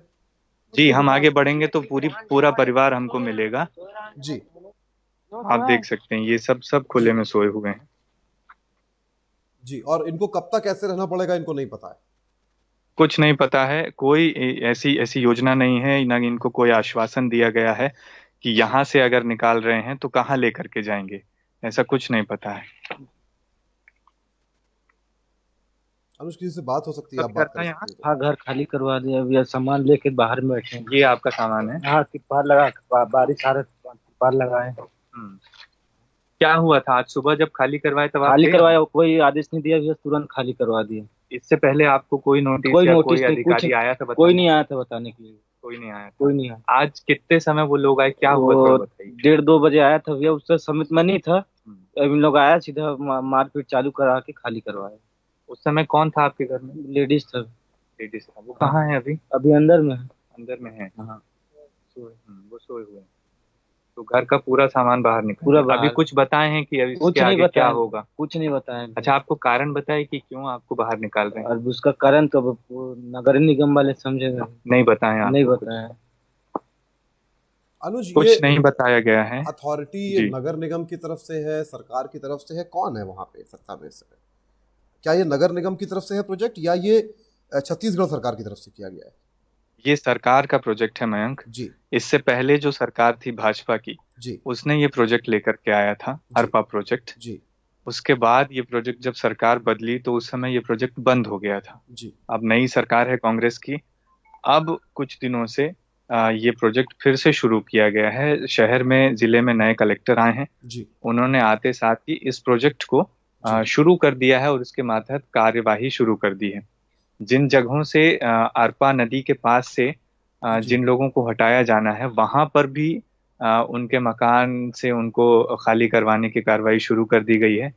जी, हम आगे बढ़ेंगे तो पूरा परिवार हमको मिलेगा। जी आप देख सकते हैं ये सब खुले में सोए हुए हैं। जी, और इनको कब तक ऐसे रहना पड़ेगा इनको नहीं पता है। कुछ नहीं पता है, कोई ऐसी ऐसी योजना नहीं है, ना इनको कोई आश्वासन दिया गया है कि यहाँ से अगर निकाल रहे हैं तो कहाँ लेकर के जाएंगे, ऐसा कुछ नहीं पता है। अनुज, किसी से बात हो सकती है, आप कब बात करता कर है सकते हैं। हाँ, घर खाली करवा दिया, अभी सामान लेके बाहर में बैठे हैं। ये आपका सामान है? हाँ, तिरपाल लगा, बारिश आ रहा है, तिरपाल लगाए। क्या हुआ था आज सुबह जब खाली करवाए तब आप खाली गए? करवाया, कोई आदेश नहीं दिया भैया, तुरंत खाली करवा दिए। इससे पहले आपको कोई नोटिस कोई या नोटिस कोई नहीं, अधिकारी आया था बताने? कोई नहीं आया था बताने के लिए। कोई नहीं आया था। कोई नहीं आया। आज कितने समय वो लोग आए, क्या हुआ वो थोड़ा बताइए। 1:30-2 बजे आया था भैया, उससे समित में नहीं था। अब इन लोग आया, सीधा मारपीट चालू करा के खाली करवाया। उस समय कौन था आपके घर में? लेडीज था। लेडीज था। वो कहाँ है अभी? अभी अंदर में है। अंदर में है। हाँ, वो सोए हुए हैं। तो घर का पूरा सामान बाहर निकल पूरा गया। अभी बाहर। कुछ बताए हैं कि अभी कुछ इसके नहीं आगे क्या बताया, होगा? कुछ नहीं बताया। अच्छा, आपको कारण बताए कि क्यों आपको बाहर निकाल रहे हैं? और उसका कारण तो अब वो नगर निगम वाले समझेंगे। नहीं बताए आपको? नहीं बताया। अनुज, कुछ ये नहीं बताया गया है। अथॉरिटी जी। नगर निगम की तरफ से है, सरकार की तरफ से है, कौन है वहां पे सत्ता में इस समय? क्या ये नगर निगम की तरफ से है प्रोजेक्ट, या ये छत्तीसगढ़ सरकार की तरफ से किया गया है? ये सरकार का प्रोजेक्ट है मयंक। जी इससे पहले जो सरकार थी भाजपा की, जी उसने ये प्रोजेक्ट लेकर के आया था, अरपा प्रोजेक्ट। जी उसके बाद ये प्रोजेक्ट जब सरकार बदली तो उस समय ये प्रोजेक्ट बंद हो गया था। जी अब नई सरकार है कांग्रेस की, अब कुछ दिनों से ये प्रोजेक्ट फिर से शुरू किया गया है। शहर में, जिले में नए कलेक्टर आए हैं, जी उन्होंने आते साथ ही इस प्रोजेक्ट को शुरू कर दिया है और इसके मातहत कार्यवाही शुरू कर दी है। जिन जगहों से अरपा नदी के पास से जिन लोगों को हटाया जाना है, वहां पर भी उनके मकान से उनको खाली करवाने की कार्रवाई शुरू कर दी गई है।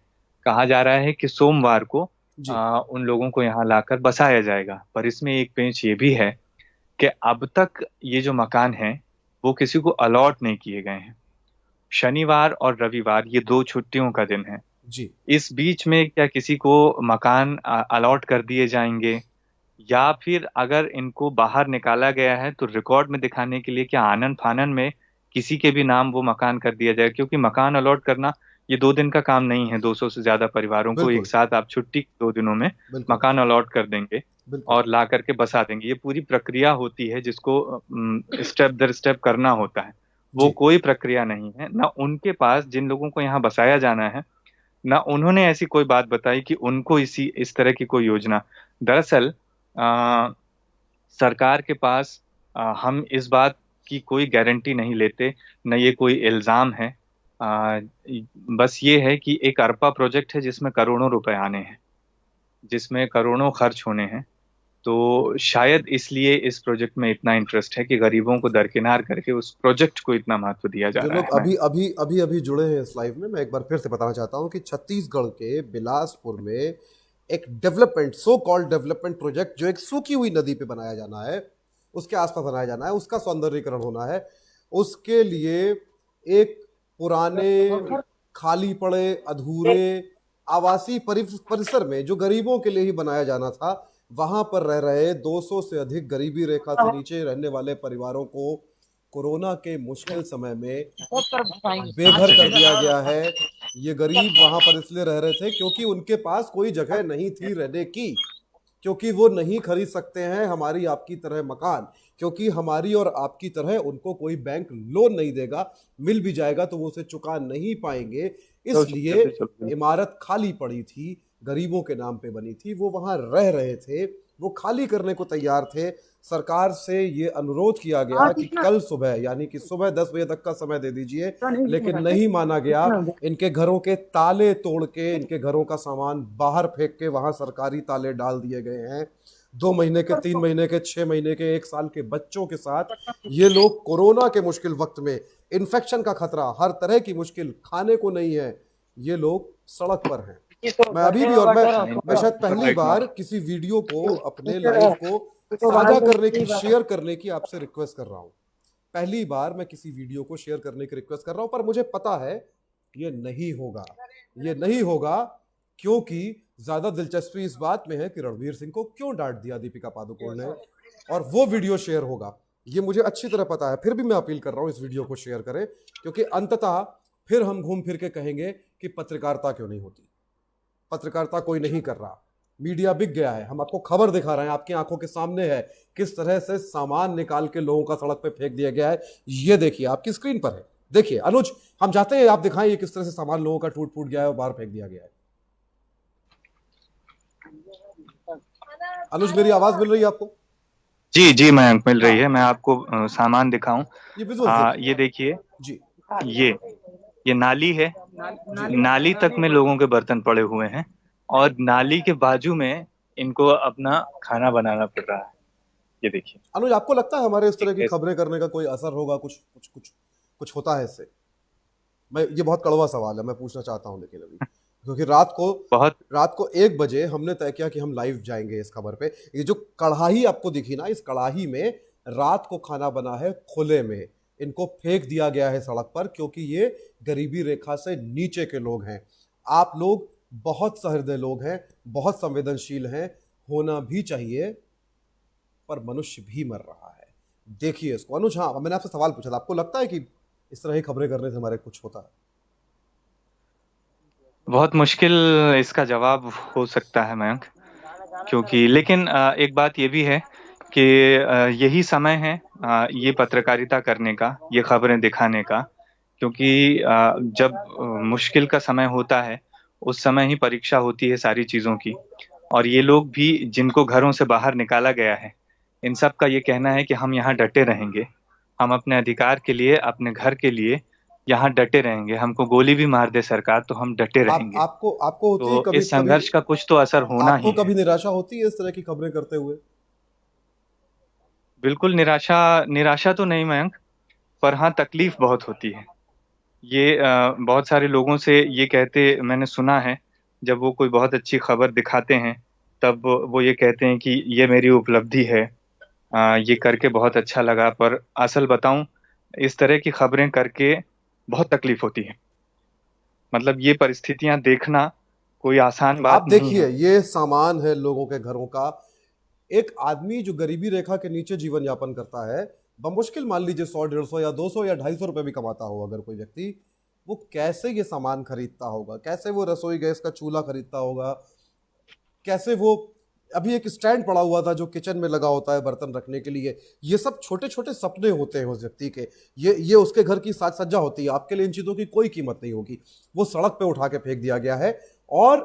कहा जा रहा है कि सोमवार को जी उन लोगों को यहाँ लाकर बसाया जाएगा। पर इसमें एक पेंच ये भी है कि अब तक ये जो मकान हैं वो किसी को अलॉट नहीं किए गए हैं। शनिवार और रविवार ये 2 छुट्टियों का दिन है। जी इस बीच में क्या किसी को मकान अलॉट कर दिए जाएंगे, या फिर अगर इनको बाहर निकाला गया है तो रिकॉर्ड में दिखाने के लिए क्या आनन फानन में किसी के भी नाम वो मकान कर दिया जाए? क्योंकि मकान अलॉट करना ये 2 दिन का काम नहीं है। 200 से ज्यादा परिवारों को एक बिल्कुल साथ आप छुट्टी 2 दिनों में बिल्कुल मकान अलॉट कर देंगे बिल्कुल और ला करके बसा देंगे। ये पूरी प्रक्रिया होती है जिसको स्टेप दर स्टेप करना होता है। वो जी कोई प्रक्रिया नहीं है ना उनके पास। जिन लोगों को यहाँ बसाया जाना है ना उन्होंने ऐसी कोई बात बताई कि उनको इस तरह की कोई योजना। दरअसल सरकार के पास हम इस बात की कोई गारंटी नहीं लेते, न ये कोई इल्जाम है। आ, बस ये है कि एक अरपा प्रोजेक्ट है जिसमें करोड़ों रुपए आने हैं, जिसमें करोड़ों खर्च होने हैं। तो शायद इसलिए इस प्रोजेक्ट में इतना इंटरेस्ट है कि गरीबों को दरकिनार करके उस प्रोजेक्ट को इतना महत्व दिया जा जो रहा लोग है। अभी अभी अभी अभी जुड़े हैं इस लाइव में, मैं एक बार फिर से बताना चाहता हूं कि छत्तीसगढ़ के बिलासपुर में एक development, so called development project, जो एक सूखी हुई नदी पे बनाया जाना है, उसके आसपास बनाया जाना है, उसका सौंदर्यीकरण होना है। उसके लिए एक पुराने, खाली पड़े, अधूरे आवासीय परिसर में, जो गरीबों के लिए ही बनाया जाना था, वहां पर रह रहे 200 से अधिक गरीबी रेखा से नीचे रहने वाले परिवारों को कोरोना के मुश्किल समय में बेघर कर दिया गया है। ये गरीब वहां पर इसलिए रह रहे थे क्योंकि उनके पास कोई जगह नहीं थी रहने की, क्योंकि वो नहीं खरीद सकते हैं हमारी आपकी तरह मकान, क्योंकि हमारी और आपकी तरह उनको कोई बैंक लोन नहीं देगा, मिल भी जाएगा तो वो उसे चुका नहीं पाएंगे। इसलिए इमारत खाली पड़ी थी, गरीबों के नाम पे बनी थी, वो वहां रह रहे थे, वो खाली करने को तैयार थे। सरकार से ये अनुरोध किया गया कि कल सुबह, यानी कि सुबह 10 बजे तक का समय दे दीजिए, लेकिन नहीं माना गया। इनके घरों के ताले तोड़ के, इनके घरों का सामान बाहर फेंक के वहां सरकारी ताले डाल दिए गए हैं। 2 महीने के, 3 महीने के, 6 महीने के, 1 साल के बच्चों के साथ ये लोग कोरोना के मुश्किल वक्त में, इन्फेक्शन का खतरा, हर तरह की मुश्किल, खाने को नहीं है, ये लोग सड़क पर हैं। मैं अभी भी, और मैं शायद पहली बार किसी वीडियो को, अपने लाइव को साझा करने की, शेयर करने की आपसे रिक्वेस्ट कर रहा हूं। पहली बार मैं किसी वीडियो को शेयर करने की रिक्वेस्ट कर रहा हूं, पर मुझे पता है ये नहीं होगा, ये नहीं होगा, क्योंकि ज्यादा दिलचस्पी इस बात में है कि रणवीर सिंह को क्यों डांट दिया दीपिका पादुकोण ने, और वो वीडियो शेयर होगा, ये मुझे अच्छी तरह पता है। फिर भी मैं अपील कर रहा हूं इस वीडियो को शेयर करें, क्योंकि अंततः फिर हम घूम फिर के कहेंगे कि पत्रकारिता क्यों नहीं होती, पत्रकारिता कोई नहीं कर रहा, मीडिया बिक गया है। हम आपको खबर दिखा रहे हैं, आपकी आंखों के सामने है किस तरह से सामान निकाल के लोगों का सड़क पे फेंक दिया गया है। ये देखिए, आपकी स्क्रीन पर है, देखिए। अनुज, हम चाहते हैं आप दिखाएं ये किस तरह से सामान लोगों का टूट फूट गया है और बाहर फेंक दिया गया है। अनुज, मेरी आवाज मिल रही है आपको? जी जी मयंक, मिल रही है। मैं आपको सामान दिखाऊं? ये विजुअल ये देखिए जी, ये नाली है। नाली तक में लोगों के बर्तन पड़े हुए हैं और नाली के बाजू में इनको अपना खाना बनाना पड़ रहा है। ये देखिए। अनुज, आपको लगता है हमारे इस तरह की खबरें करने का कोई असर होगा? कुछ होता है इससे? ये बहुत कड़वा सवाल है, मैं पूछना चाहता हूं, लेकिन अभी, क्योंकि रात को 1 बजे हमने तय किया कि हम लाइव जाएंगे इस खबर पे। ये जो कढ़ाई आपको दिखी ना, इस कढ़ाई में रात को खाना बना है खुले में, इनको फेंक दिया गया है सड़क पर, क्योंकि ये गरीबी रेखा से नीचे के लोग हैं। आप लोग बहुत सहृदय लोग हैं, बहुत संवेदनशील हैं, होना भी चाहिए, पर मनुष्य भी मर रहा है। देखिए इसको। अनुज, हाँ, मैंने आपसे सवाल पूछा था, आपको लगता है कि इस तरह की खबरें करने से हमारे कुछ होता है? बहुत मुश्किल इसका जवाब हो सकता है मयंक, क्योंकि लेकिन एक बात ये भी है कि यही समय है ये पत्रकारिता करने का, ये खबरें दिखाने का, क्योंकि जब मुश्किल का समय होता है उस समय ही परीक्षा होती है सारी चीजों की। और ये लोग भी जिनको घरों से बाहर निकाला गया है, इन सब का ये कहना है कि हम यहाँ डटे रहेंगे, हम अपने अधिकार के लिए, अपने घर के लिए यहाँ डटे रहेंगे। हमको गोली भी मार दे सरकार तो हम डटे रहेंगे। आपको होती है तो कभी, इस संघर्ष का कुछ तो असर होना ही आपको कभी है। निराशा होती है इस तरह की खबरें करते हुए? बिल्कुल निराशा तो नहीं मयंक, पर हाँ तकलीफ बहुत होती है। ये बहुत सारे लोगों से ये कहते मैंने सुना है, जब वो कोई बहुत अच्छी खबर दिखाते हैं तब वो ये कहते हैं कि ये मेरी उपलब्धि है, ये करके बहुत अच्छा लगा। पर असल बताऊं, इस तरह की खबरें करके बहुत तकलीफ होती है। मतलब ये परिस्थितियां देखना कोई आसान बात आप नहीं देखिए, है। ये सामान है लोगों के घरों का। एक आदमी जो गरीबी रेखा के नीचे जीवन यापन करता है, बमुश्किल मान लीजिए 100 150 या 200 या 250 रुपए भी कमाता हो अगर कोई व्यक्ति, वो कैसे ये सामान खरीदता होगा, कैसे वो रसोई गैस का चूल्हा खरीदता होगा, कैसे वो अभी एक स्टैंड पड़ा हुआ था जो किचन में लगा होता है बर्तन रखने के लिए। ये सब छोटे छोटे सपने होते हैं उस व्यक्ति के। ये उसके घर की साज सज्जा होती है। आपके लिए इन चीज़ों की कोई कीमत नहीं होगी। वो सड़क पे उठा के फेंक दिया गया है। और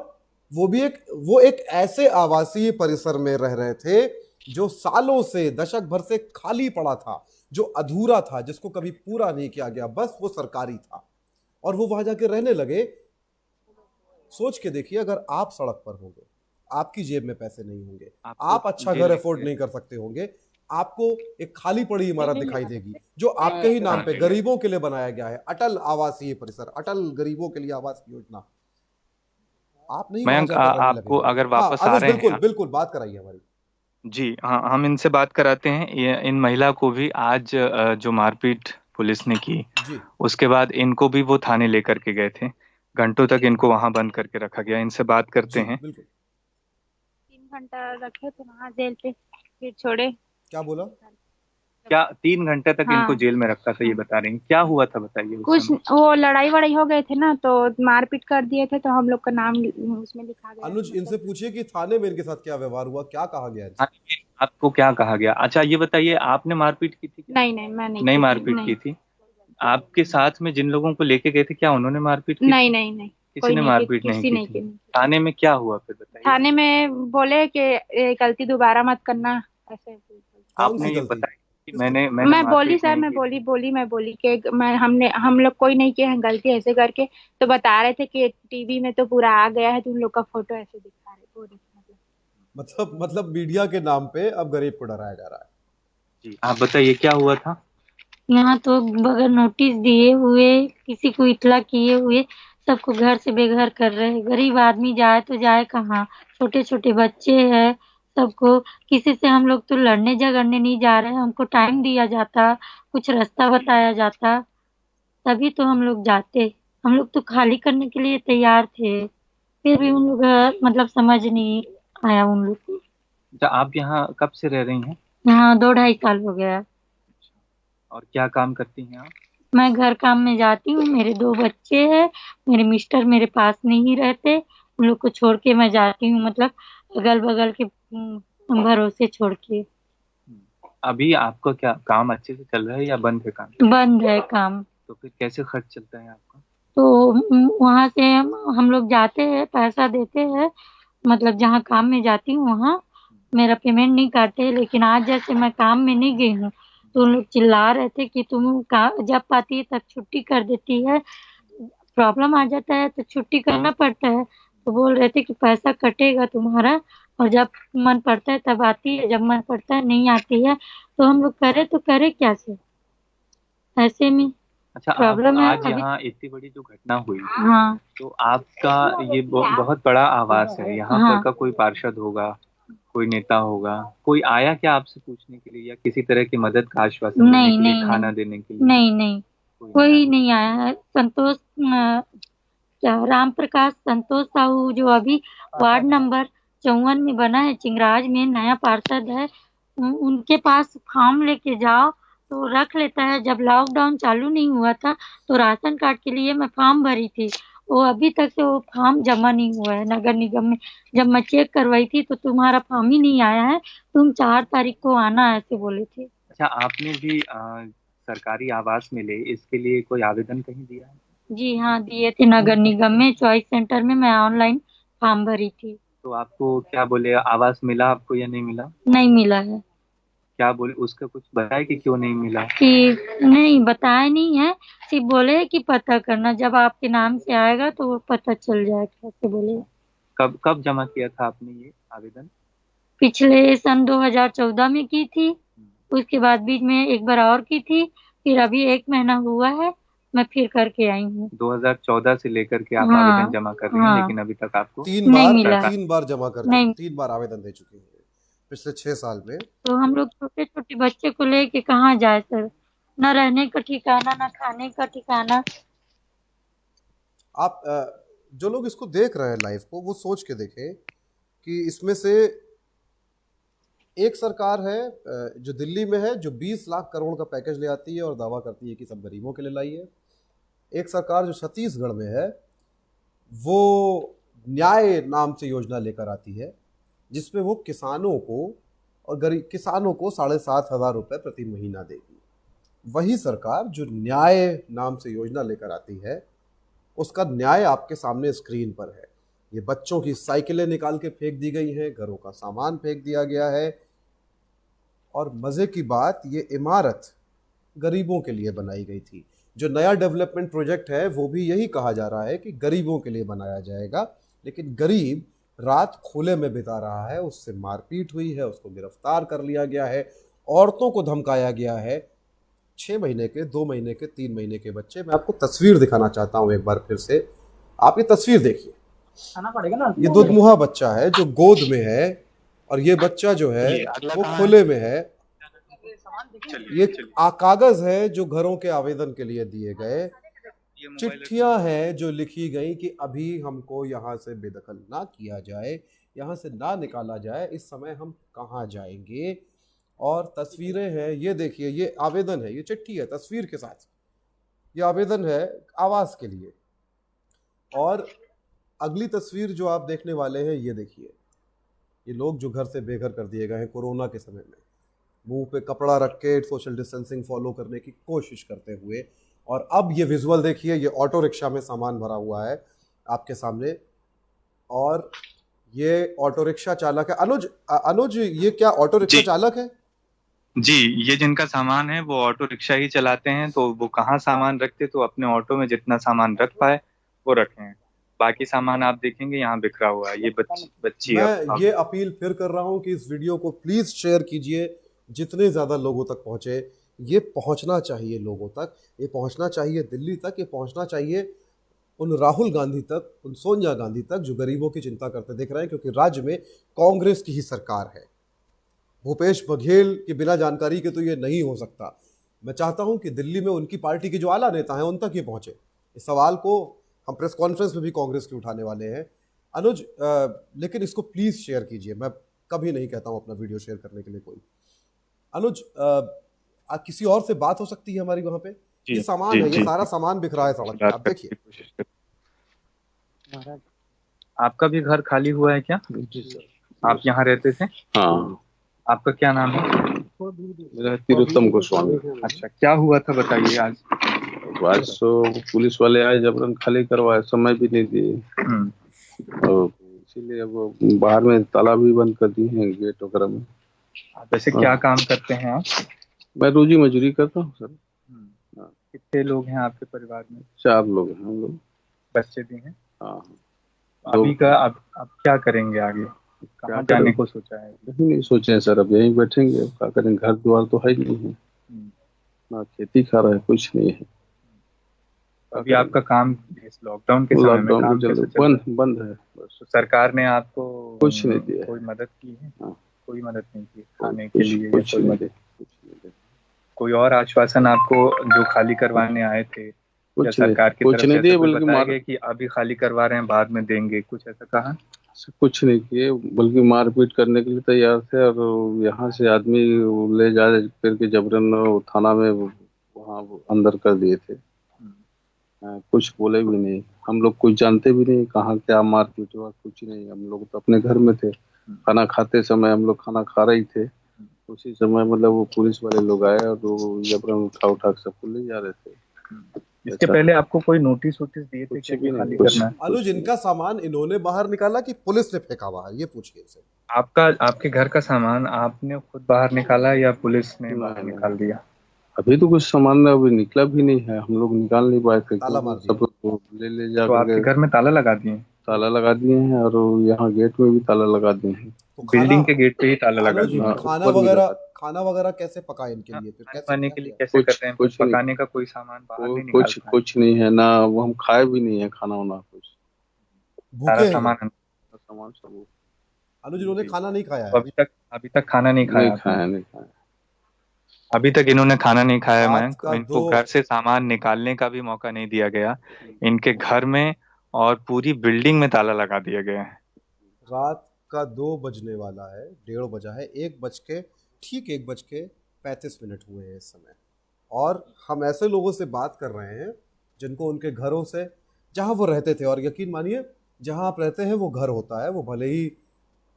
वो एक ऐसे आवासीय परिसर में रह रहे थे जो सालों से, दशक भर से खाली पड़ा था, जो अधूरा था, जिसको कभी पूरा नहीं किया गया, बस वो सरकारी था। और वो वहां जाके रहने लगे। सोच के देखिए, अगर आप सड़क पर होंगे, आपकी जेब में पैसे नहीं होंगे, आप अच्छा घर अफोर्ड नहीं कर सकते होंगे, आपको एक खाली पड़ी इमारत दिखाई देगी जो आपके ही नाम पे गरीबों के लिए बनाया गया है, अटल आवासीय परिसर, अटल गरीबों के लिए आवास योजना। आप नहीं वहां मयंक, जाकर रहने आपको लगेंगे। अगर हाँ वापस आ अनुज, रहे बिल्कुल हैं। बिल्कुल बात कराइए हमारी। जी हाँ, हम इनसे बात कराते हैं। इन महिला को भी आज जो मारपीट पुलिस ने की, जी उसके बाद इनको भी वो थाने लेकर के गए थे। घंटों तक इनको वहां बंद करके रखा गया। इनसे बात करते जी हैं। बिल्कुल। 3 घंटा रखे थे वहां जेल पे, फिर छोड़े। क्या बोला? क्या 3 घंटे तक इनको हाँ जेल में रखा था, ये बता रही हैं? क्या हुआ था बताइए उस कुछ समय। वो लड़ाई वड़ाई हो गए थे ना, तो मारपीट कर दिए थे, तो हम लोग का नाम उसमें लिखा गया अनुज, इनसे मतलब। पूछिए कि थाने में इनके साथ क्या व्यवहार हुआ, क्या कहा गया इनसे? आपको क्या कहा गया? अच्छा ये बताइए, आपने मारपीट की थी क्या? नहीं नहीं, मैं नहीं नहीं की थी, मारपीट नहीं की थी। आपके साथ में जिन लोगों को लेके गए थे, क्या उन्होंने मारपीट की नहीं थी? नहीं नहीं, किसी कोई ने नहीं की, मारपीट नहीं किसी की नहीं थी। की। थाने में क्या हुआ फिर बताइए। थाने में बोले कि ये गलती दोबारा मत करना, ऐसे। कौन सी आपने ये गलती? बताया कि किस तरह? मैंने मैं बोली मारपीट सर, नहीं मैं की थी। बोली कि हम लोग कोई नहीं किए हैं गलती ऐसे करके। तो बता रहे थे कि टीवी में तो पूरा आ गया है, तुम लोग का फोटो ऐसे दिखा रहे पूरे मतलब। मतलब मीडिया के नाम पे अब गरीब को डराया जा रहा है। जी आप बताइए क्या हुआ था। यहाँ तो बगैर नोटिस दिए हुए, किसी को इतला किए हुए सबको घर से बेघर कर रहे हैं। गरीब आदमी जाए तो जाए कहाँ, छोटे छोटे बच्चे हैं सबको। किसी से हम लोग तो लड़ने झगड़ने नहीं जा रहे हैं, हमको टाइम दिया जाता, कुछ रास्ता बताया जाता, तभी तो हम लोग जाते। हम लोग तो खाली करने के लिए तैयार थे, फिर भी उन लोग मतलब समझ नहीं आया उन लोग को। अच्छा आप यहाँ कब से रह रही हैं? यहाँ 2 ढाई साल हो गया। और क्या काम करती हैं आप? मैं घर काम में जाती हूँ, मेरे 2 बच्चे हैं, मेरे मिस्टर मेरे पास नहीं रहते, उन लोग को छोड़ के मैं जाती हूँ, मतलब अगल बगल के भरोसे छोड़ के। अभी आपका क्या काम अच्छे से चल रहा है या बंद है काम? बंद है काम। तो फिर कैसे खर्च चलता है आपका? तो वहां से हम लोग जाते हैं, पैसा देते हैं, मतलब जहाँ काम में जाती हूँ वहाँ मेरा पेमेंट नहीं काटे। लेकिन आज जैसे मैं काम में नहीं गई हूँ तो उन लोग चिल्ला रहे थे कि तुम जब आती है तब छुट्टी कर देती है, प्रॉब्लम आ जाता है तो छुट्टी करना पड़ता है। तो बोल रहे थे कि पैसा कटेगा तुम्हारा, और जब मन पड़ता है तब आती है, जब मन पड़ता है नहीं आती है। तो हम लोग करे तो करे क्या से, ऐसे में अच्छा आप प्रॉब्लम है आज अभी। यहाँ इतनी बड़ी जो घटना हुई, हाँ तो आपका ये बहुत बड़ा आवास है, यहाँ पर हाँ। का कोई पार्षद होगा, कोई नेता होगा, कोई आया क्या आपसे पूछने के लिए या किसी तरह की मदद का आश्वासन देने नहीं के लिए, नहीं खाना नहीं, देने के लिए? नहीं नहीं, कोई नहीं कोई आया। नहीं आया है। संतोष क्या राम प्रकाश संतोष साहू जो अभी वार्ड नंबर 54 में बना है, चिंगराज में नया पार्षद है, उनके पास फॉर्म लेके जाओ तो रख लेता है। जब लॉकडाउन चालू नहीं हुआ था तो राशन कार्ड के लिए मैं फॉर्म भरी थी, वो अभी तक से वो फॉर्म जमा नहीं हुआ है नगर निगम में। जब मैं चेक करवाई थी तो तुम्हारा फॉर्म ही नहीं आया है, तुम 4 तारीख को आना, ऐसे बोले थे। अच्छा आपने भी सरकारी आवास मिले इसके लिए कोई आवेदन कहीं दिया है? जी हाँ, दिए थे नगर निगम में, चॉइस सेंटर में मैं ऑनलाइन फॉर्म भरी थी। तो आपको क्या बोले, आवास मिला आपको या नहीं मिला? नहीं मिला है। क्या बोले, उसका कुछ बताया कि क्यों नहीं मिला? कि नहीं बताया नहीं है, सिर्फ बोले है कि पता करना, जब आपके नाम से आएगा तो वो पता चल जाएगा, ऐसे बोले। कब कब जमा किया था आपने ये आवेदन? पिछले सन 2014 में की थी, उसके बाद बीच में एक बार और की थी, फिर अभी 1 महीना हुआ है, मैं फिर करके आई हूँ। 2014 से लेकर के आप हाँ आवेदन जमा कर रही हैं, हाँ लेकिन अभी तक आपको नहीं मिला। तीन बार जमा कर नहीं, चुकी, 3 बार आवेदन दे चुकी हैं पिछले 6 साल में। तो हम लोग छोटे छोटे बच्चे को लेके कहाँ जाए सर, न रहने का ठिकाना, न खाने का ठिकाना। आप जो लोग इसको देख रहे हैं लाइव को, वो सोच के देखें कि इसमें से एक सरकार है जो दिल्ली में है, जो 20 लाख करोड़ का पैकेज ले आती है और दावा करती है कि सब गरीबों के लिए लाई है। एक सरकार जो छत्तीसगढ़ में है, वो न्याय नाम से योजना लेकर आती है, जिसमें वो किसानों को और गरीब किसानों को 7,500 रुपये प्रति महीना देगी। वही सरकार जो न्याय नाम से योजना लेकर आती है, उसका न्याय आपके सामने स्क्रीन पर है। ये बच्चों की साइकिलें निकाल के फेंक दी गई हैं, घरों का सामान फेंक दिया गया है, और मज़े की बात, ये इमारत गरीबों के लिए बनाई गई थी। जो नया डेवलपमेंट प्रोजेक्ट है वो भी यही कहा जा रहा है कि गरीबों के लिए बनाया जाएगा, लेकिन गरीब रात खुले में बिता रहा है, उससे मारपीट हुई है, उसको गिरफ्तार कर लिया गया है, औरतों को धमकाया गया है। 6 महीने के, 2 महीने के, 3 महीने के बच्चे। मैं आपको तस्वीर दिखाना चाहता हूँ एक बार फिर से। आप ये तस्वीर देखिए, ये दुधमुहा बच्चा है जो गोद में है, और ये बच्चा जो है वो खुले में है। ये कागज है जो घरों के आवेदन के लिए दिए गए, चिट्ठियां हैं जो लिखी गई कि अभी हमको यहाँ से बेदखल ना किया जाए, यहाँ से ना निकाला जाए, इस समय हम कहाँ जाएंगे। और तस्वीरें हैं, ये देखिए, ये आवेदन है, ये चिट्ठी है तस्वीर के साथ, ये आवेदन है आवास के लिए। और अगली तस्वीर जो आप देखने वाले हैं, ये देखिए, ये लोग जो घर से बेघर कर दिए गए हैं कोरोना के समय में, मुंह पे कपड़ा रख के सोशल डिस्टेंसिंग फॉलो करने की कोशिश करते हुए। और अब ये विजुअल देखिए, ये ऑटो रिक्शा में सामान भरा हुआ है आपके सामने, और ये ऑटो रिक्शा चालक है। अनुज ये क्या ऑटो रिक्शा चालक है? जी, ये जिनका सामान है वो ऑटो रिक्शा ही चलाते हैं, तो वो कहाँ सामान रखते, तो अपने ऑटो में जितना सामान रख पाए वो रखे हैं। बाकी सामान आप देखेंगे यहाँ बिखरा हुआ है। ये बच्ची मैं ये अपील फिर कर रहा हूँ कि इस वीडियो को प्लीज शेयर कीजिए, जितने ज्यादा लोगों तक पहुंचे। ये पहुंचना चाहिए लोगों तक, ये पहुंचना चाहिए दिल्ली तक, ये पहुंचना चाहिए उन राहुल गांधी तक, उन सोनिया गांधी तक जो गरीबों की चिंता करते दिख रहे हैं, क्योंकि राज्य में कांग्रेस की ही सरकार है। भूपेश बघेल की बिना जानकारी के तो ये नहीं हो सकता। मैं चाहता हूं कि दिल्ली में उनकी पार्टी के जो आला नेता हैं उन तक ये पहुंचे। इस सवाल को हम प्रेस कॉन्फ्रेंस में भी कांग्रेस के उठाने वाले हैं अनुज, लेकिन इसको प्लीज शेयर कीजिए। मैं कभी नहीं कहता हूं अपना वीडियो शेयर करने के लिए कोई। अनुज, किसी और से बात हो सकती है हमारी वहां पे? ये सामान है, ये सारा सामान बिखरा है सड़क पे, आप देखिए। आपका भी घर खाली हुआ है क्या? जी सर। आप यहाँ रहते थे? हाँ। आपका क्या नाम है? मेरा तिरुत्तम गोस्वामी। अच्छा, क्या हुआ था बताइए आज? आज तो पुलिस वाले आए, जबरन खाली करवाए, समय भी नहीं दिए, तो इसीलिए वो बाहर में ताला भी बंद कर दिए हैं, गेट वगैरह में। वैसे क्या काम करते हैं आप? मैं रोजी मजदूरी करता हूँ सर। कितने लोग हैं आपके परिवार में? 4 लोग हैं हम लोग। बच्चे भी हैं? हाँ। अभी का आप क्या करेंगे आगे? कहाँ जाने को सोचा है? नहीं सोचे हैं सर, अब यहीं बैठेंगे, क्या करें, घर द्वार तो है ही नहीं है, ना खेती खा रहा है, कुछ नहीं है। अभी आपका काम इस लॉकडाउन के समय में काम कैसे चल रहा है? बंद है। तो सरकार ने आपको कुछ नहीं दिया, कोई मदद की है? हाँ। कोई मदद नहीं की खाने के लिए? कुछ नहीं। कोई और आश्वासन आपको जो खाली करवाने आए थे या सरकार की तरफ से बताया गया कि अभी खाली करवा रहे हैं, बाद में देंगे, कुछ ऐसा कहा? कुछ नहीं किए, बल्कि मारपीट करने के लिए तैयार थे, और यहाँ से आदमी ले जा करके जबरन थाना में वहाँ अंदर कर दिए थे। कुछ बोले भी नहीं, हम लोग कुछ जानते भी नहीं कहाँ क्या मारपीट हुआ, कुछ नहीं। हम लोग तो अपने घर में थे, खाना खाते समय हम लोग खाना खा रहे थे, उसी समय मतलब वो पुलिस वाले लोग आए और वो जबरन उठा के सबको ले जा रहे थे। इसके पहले आपको कोई नोटिस दिए थे कि खाली करना है? अनुज, इनका सामान इन्होंने बाहर निकाला कि पुलिस ने फेंका बाहर, ये पूछिए इनसे। आपके घर का सामान आपने खुद बाहर निकाला या पुलिस ने बाहर निकाल दिया? अभी तो कुछ सामान अभी निकला भी नहीं है, हम लोग निकाल नहीं पाए थे, सब ले जा। तो आपके घर में ताला लगा दिए? ताला लगा दिए हैं और यहाँ गेट में भी ताला लगा दिए हैं। तो बिल्डिंग के गेट पे ही ताला लगा अनुज, दिया। हाँ, खाना ऊपर भी वगैरह लगा। खाना वगैरह कैसे पकाए इनके लिए, फिर कैसे खाने क्या के लिए किया? कैसे करते हैं? कुछ नहीं। पकाने का कोई सामान बाहर नहीं निकाल कुछ पाए। कुछ नहीं है ना, वो हम खाए भी नहीं है खाना वाना कुछ। भूखे सारा हैं ये? सामान सामान सब अनुज, इन्होंने खाना नहीं खाया है अभी तक खाना नहीं खाया। नहीं खाया। अभी तक इन्होंने खाना नहीं खाया। रात मैं का इनको 2 घर से सामान निकालने का भी मौका नहीं दिया गया। इनके घर में और पूरी बिल्डिंग में ताला लगा दिया गया है। रात का 2 बजने वाला है, 1:30 बजा है, 1:35 हुए हैं इस समय। और हम ऐसे लोगों से बात कर रहे हैं जिनको उनके घरों से, जहाँ वो रहते थे, और यकीन मानिए जहाँ आप रहते हैं वो घर होता है, वो भले ही